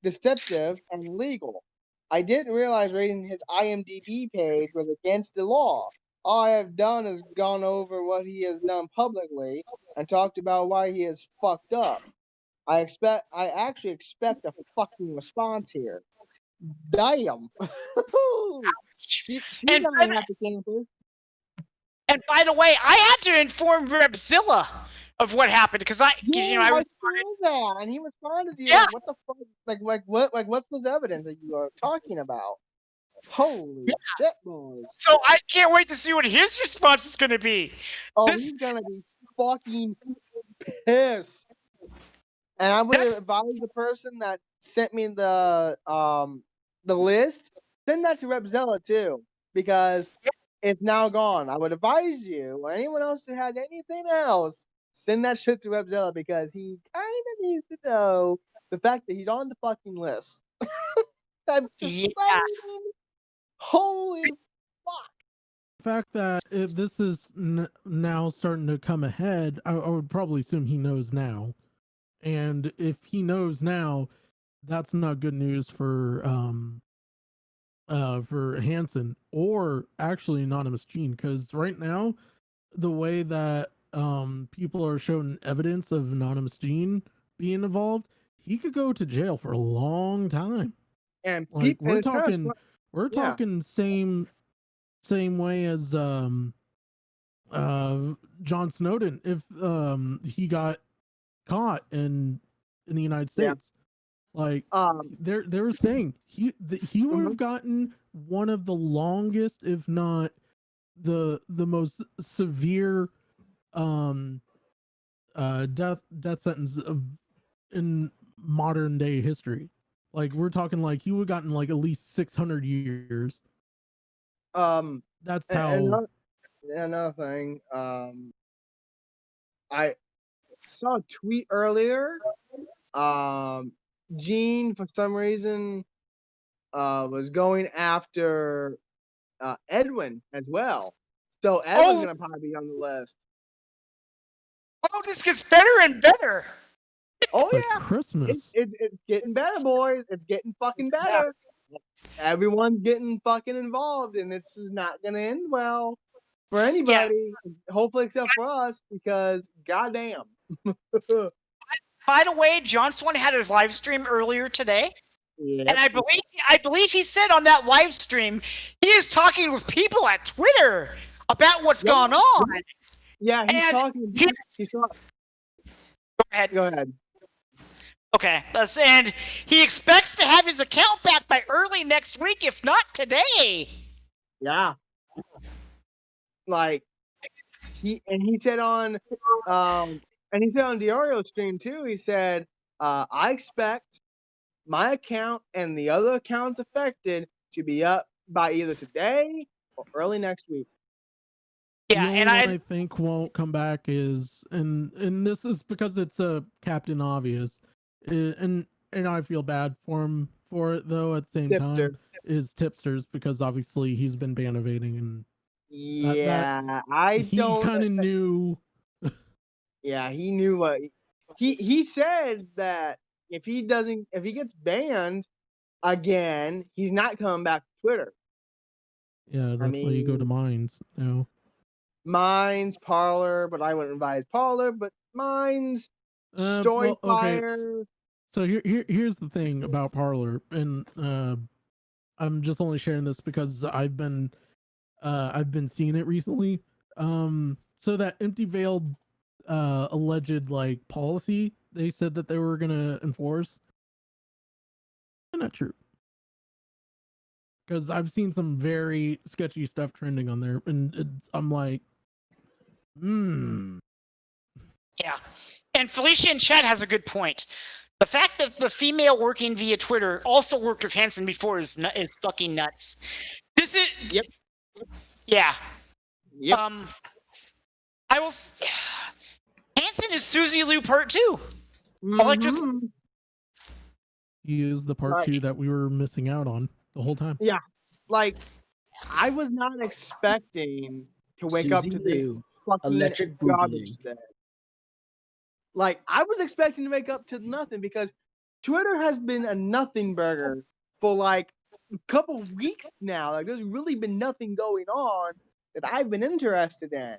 Speaker 5: deceptive and legal? I didn't realize reading his IMDb page was against the law. All I have done is gone over what he has done publicly and talked about why he is fucked up. I actually expect a fucking response here. Damn. She's
Speaker 1: And
Speaker 5: gonna have to campus.
Speaker 1: And by the way, I had to inform Repzilla of what happened because I
Speaker 5: I
Speaker 1: was
Speaker 5: saw that, and he responded to you
Speaker 1: Yeah.
Speaker 5: like, "What the fuck? What's this evidence that you are talking about?" Holy shit, boys!
Speaker 1: so I can't wait to see what his response is going to be.
Speaker 5: Oh,
Speaker 1: This-
Speaker 5: he's gonna be fucking pissed. And I would advise the person that sent me the list, send that to Repzilla too, because it's now gone. I would advise you or anyone else who has anything else, send that shit to Repzilla because he kind of needs to know the fact that he's on the fucking list. I'm just saying. Holy fuck.
Speaker 4: The fact that this is now starting to come ahead, I would probably assume he knows now. And if he knows now, that's not good news for Hansen or actually Anonymous Gene, because right now the way that people are showing evidence of Anonymous Gene being involved, he could go to jail for a long time.
Speaker 5: And
Speaker 4: Like we're
Speaker 5: it's kinda
Speaker 4: talking we're
Speaker 5: yeah.
Speaker 4: talking same way as John Snowden if he got caught in the United
Speaker 5: Yeah.
Speaker 4: States. Like they were saying he would have gotten one of the longest, if not the most severe death sentence in modern day history. Like we're talking like he would have gotten like at least 600 years. That's how
Speaker 5: another thing. I saw a tweet earlier. Gene, for some reason, was going after Edwin as well. So Edwin's gonna probably be on the list.
Speaker 1: Oh, this gets better and better.
Speaker 5: Oh
Speaker 4: it's
Speaker 5: yeah,
Speaker 4: like Christmas.
Speaker 5: it's getting better, boys. It's getting fucking better. Everyone's getting fucking involved, and this is not gonna end well for anybody. Hopefully, except for us, because goddamn.
Speaker 1: By the way, John Swan had his live stream earlier today.
Speaker 5: Yep.
Speaker 1: And I believe he said on that live stream he is talking with people at Twitter about what's gone on.
Speaker 5: Yeah, he's
Speaker 1: And
Speaker 5: talking. He's talking. Go ahead.
Speaker 1: Okay, and he expects to have his account back by early next week, if not today.
Speaker 5: Yeah. Like he said on Diario's stream too. He said, I expect my account and the other accounts affected to be up by either today or early next week.
Speaker 1: Yeah,
Speaker 4: the
Speaker 1: and
Speaker 4: only one I think won't come back is and this is because it's a Captain Obvious, and I feel bad for him for it though. At the same time, is Tipsters because obviously he's been ban evading and he kind of knew.
Speaker 5: Yeah, he knew what he said that if he gets banned again, he's not coming back to Twitter.
Speaker 4: Yeah, that's why you go to Mines now.
Speaker 5: Mines, Parlor, but I wouldn't advise Parlor, but Mines, Storyfire.
Speaker 4: So here's the thing about Parlor, and I'm just only sharing this because I've been seeing it recently. So that empty veiled alleged like policy they said that they were gonna enforce, not true. Because I've seen some very sketchy stuff trending on there, and I'm like,
Speaker 1: Yeah. And Felicia in chat has a good point. The fact that the female working via Twitter also worked with Hansen before is fucking nuts. This is
Speaker 5: Yep.
Speaker 1: yeah.
Speaker 5: Yep.
Speaker 1: I will. Hansen is Susie Lou Part 2. Electric.
Speaker 5: Mhm.
Speaker 4: He is the part
Speaker 5: Right.
Speaker 4: 2 that we were missing out on the whole time.
Speaker 5: Yeah. Like, I was not expecting to wake up
Speaker 6: Susie
Speaker 5: to this
Speaker 6: Lou,
Speaker 5: fucking
Speaker 6: Electric
Speaker 5: garbage
Speaker 6: Boogaloo.
Speaker 5: day. Like, I was expecting to wake up to nothing because Twitter has been a nothing burger for like a couple weeks now. Like, there's really been nothing going on that I've been interested in,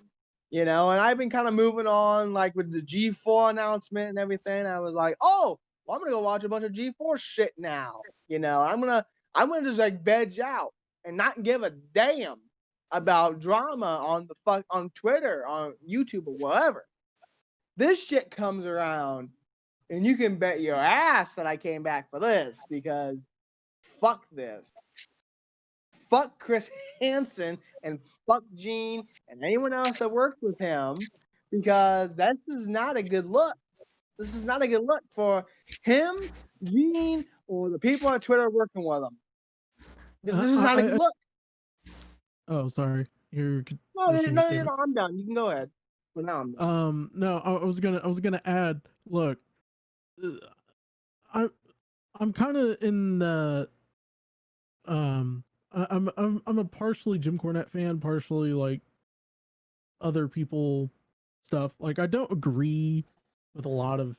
Speaker 5: and I've been kind of moving on, like with the G4 announcement and everything. I was like, oh, well, I'm gonna go watch a bunch of G4 shit now. I'm gonna just like veg out and not give a damn about drama on Twitter, on YouTube, or wherever. This shit comes around, and you can bet your ass that I came back for this because fuck this. Fuck Chris Hansen and fuck Gene and anyone else that worked with him because this is not a good look. This is not a good look for him, Gene, or the people on Twitter working with him. This is not a good look.
Speaker 4: Oh, sorry. You're
Speaker 5: No,
Speaker 4: finishing your statement.
Speaker 5: I'm done. You can go ahead. For now, I'm done.
Speaker 4: No, I was gonna add. Look, I'm kind of in the I'm a partially Jim Cornette fan, partially like other people stuff. Like I don't agree with a lot of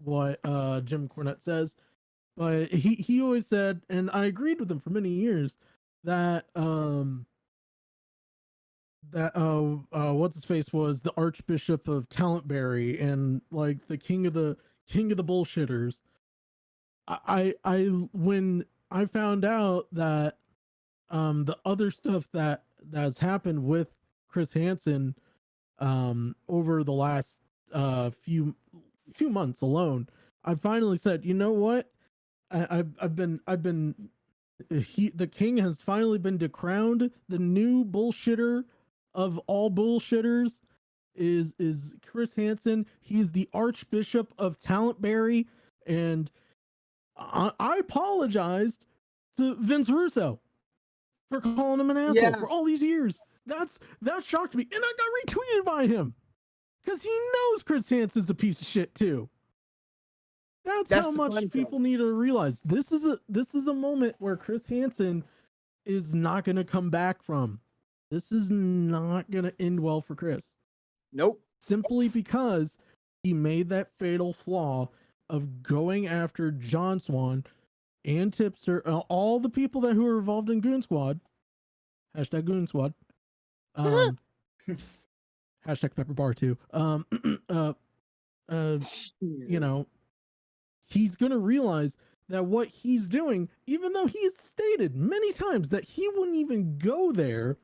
Speaker 4: what Jim Cornette says, but he always said, and I agreed with him for many years, that what's his face was the Archbishop of Talentberry and like the king of the bullshitters. I when I found out that the other stuff that has happened with Chris Hansen over the last few months alone, I finally said, you know what? I've been the king has finally been decrowned. The new bullshitter of all bullshitters is Chris Hansen. He's the Archbishop of Talentberry, and I apologized to Vince Russo for calling him an asshole for all these years. That shocked me, and I got retweeted by him because he knows Chris Hansen's a piece of shit too. That's how much people need to realize. This is a moment where Chris Hansen is not going to come back from. This is not going to end well for Chris.
Speaker 5: Nope.
Speaker 4: Simply because he made that fatal flaw of going after John Swan and Tipster, all the people who are involved in Goon Squad. Hashtag Goon Squad. Hashtag Pepper Bar too. He's gonna realize that what he's doing, even though he has stated many times that he wouldn't even go there,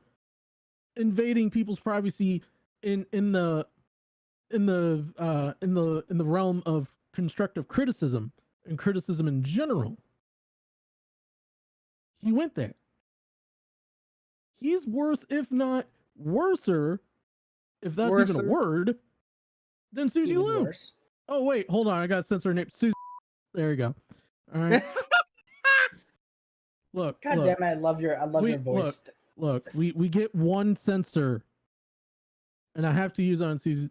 Speaker 4: invading people's privacy in the realm of constructive criticism and criticism in general. He went there. He's worse, if not worser, if that's even a word, than Susie Lou. Worse. Oh wait, hold on, I gotta censor her name. Susie. There you go. All right. Look.
Speaker 6: God damn it! I love your voice.
Speaker 4: Look. We get one censor, and I have to use it on Susie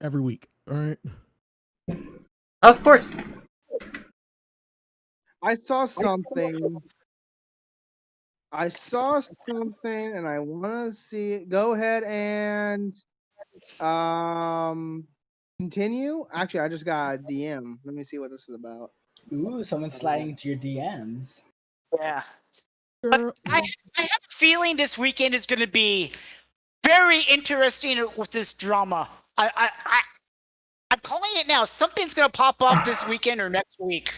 Speaker 4: every week. All right.
Speaker 3: Of course.
Speaker 5: I saw something, and I want to see it. Go ahead and continue. Actually, I just got a DM. Let me see what this is about.
Speaker 6: Ooh, someone's sliding into your DMs.
Speaker 1: Yeah. But I have a feeling this weekend is going to be very interesting with this drama. I'm calling it now. Something's going to pop up this weekend or next week.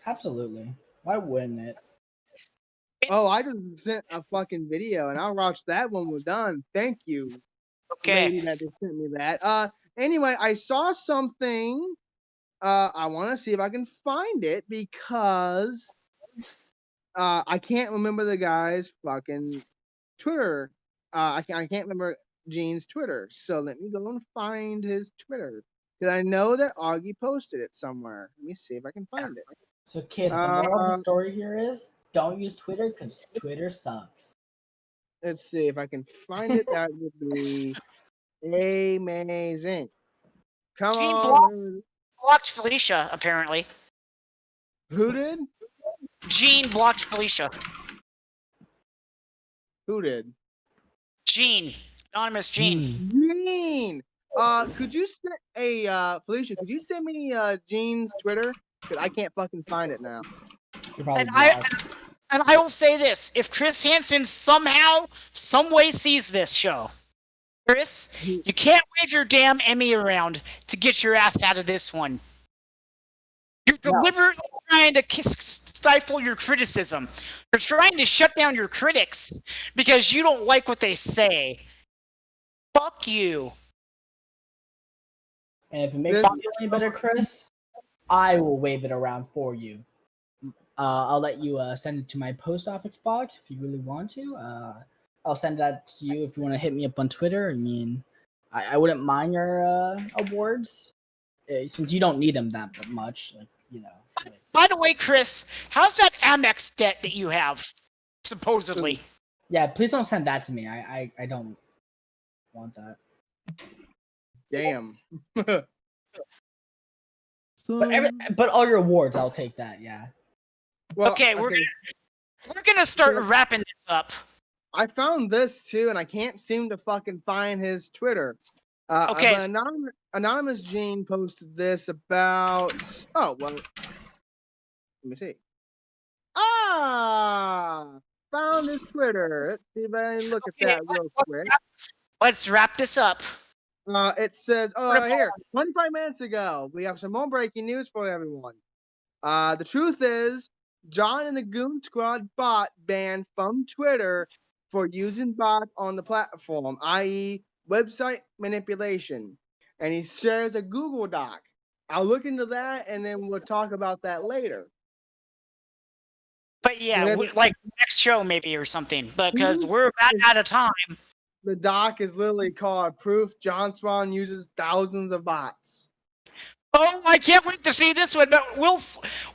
Speaker 6: Absolutely. Why wouldn't it?
Speaker 5: Oh, I just sent a fucking video, and I'll watch that when we're done. Thank you.
Speaker 1: Okay.
Speaker 5: Lady that just sent me that. Anyway, I saw something. I want to see if I can find it because I can't remember the guy's fucking Twitter. I can't remember Gene's Twitter. So let me go and find his Twitter. Because I know that Augie posted it somewhere. Let me see if I can find it.
Speaker 6: So, kids, the moral of the story here is don't use Twitter because Twitter sucks.
Speaker 5: Let's see if I can find it. That would be amazing. Come
Speaker 1: Gene
Speaker 5: on.
Speaker 1: blocked Felicia, apparently.
Speaker 5: Who did?
Speaker 1: Gene blocked Felicia.
Speaker 5: Who did?
Speaker 1: Gene. Anonymous Gene.
Speaker 5: Gene. Could you send Felicia? Could you send me Gene's Twitter? Because I can't fucking find it now.
Speaker 6: You're probably
Speaker 1: And I will say this: if Chris Hansen somehow, some way sees this show, Chris, you can't wave your damn Emmy around to get your ass out of this one. You're deliberately trying to stifle your criticism. You're trying to shut down your critics because you don't like what they say. Fuck you.
Speaker 6: And if it makes you feel any better, Chris, I will wave it around for you. I'll let you send it to my post office box if you really want to. I'll send that to you if you want to hit me up on Twitter. I mean, I wouldn't mind your awards since you don't need them that much. Like, you know.
Speaker 1: By the way, Chris, how's that Amex debt that you have, supposedly?
Speaker 6: Yeah, please don't send that to me. I don't want that.
Speaker 5: Damn.
Speaker 6: But all your awards, I'll take that. Yeah.
Speaker 5: Well,
Speaker 1: okay, we're gonna start wrapping this up.
Speaker 5: I found this too, and I can't seem to fucking find his Twitter.
Speaker 1: Okay.
Speaker 5: But Anonymous Gene posted this about. Oh well. Let me see. Found his Twitter. Let's see if I can look at that real quick.
Speaker 1: Let's wrap this up.
Speaker 5: It says, here, 25 minutes ago, we have some more breaking news for everyone. The truth is, John and the Goon Squad bot banned from Twitter for using bot on the platform, i.e., website manipulation. And he shares a Google Doc. I'll look into that, and then we'll talk about that later.
Speaker 1: But yeah, like next show maybe or something, because we're about out of time.
Speaker 5: The doc is literally called Proof John Swan Uses Thousands of Bots.
Speaker 1: Oh, I can't wait to see this one. But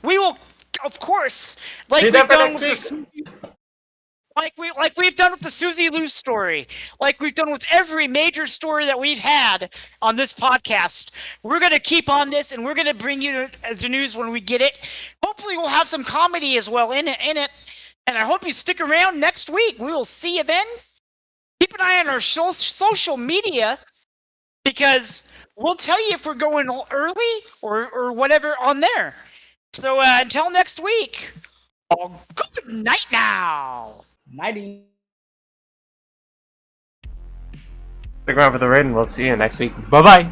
Speaker 1: we will, of course, like we've done with we've done with the Susie Lou story, like we've done with every major story that we've had on this podcast. We're gonna keep on this, and we're gonna bring you the news when we get it. Hopefully, we'll have some comedy as well in it, and I hope you stick around next week. We will see you then. Keep an eye on our social media, because we'll tell you if we're going early or whatever on there. So until next week, good night now.
Speaker 6: Nighty.
Speaker 3: Stick around for the raid, and we'll see you next week. Bye bye.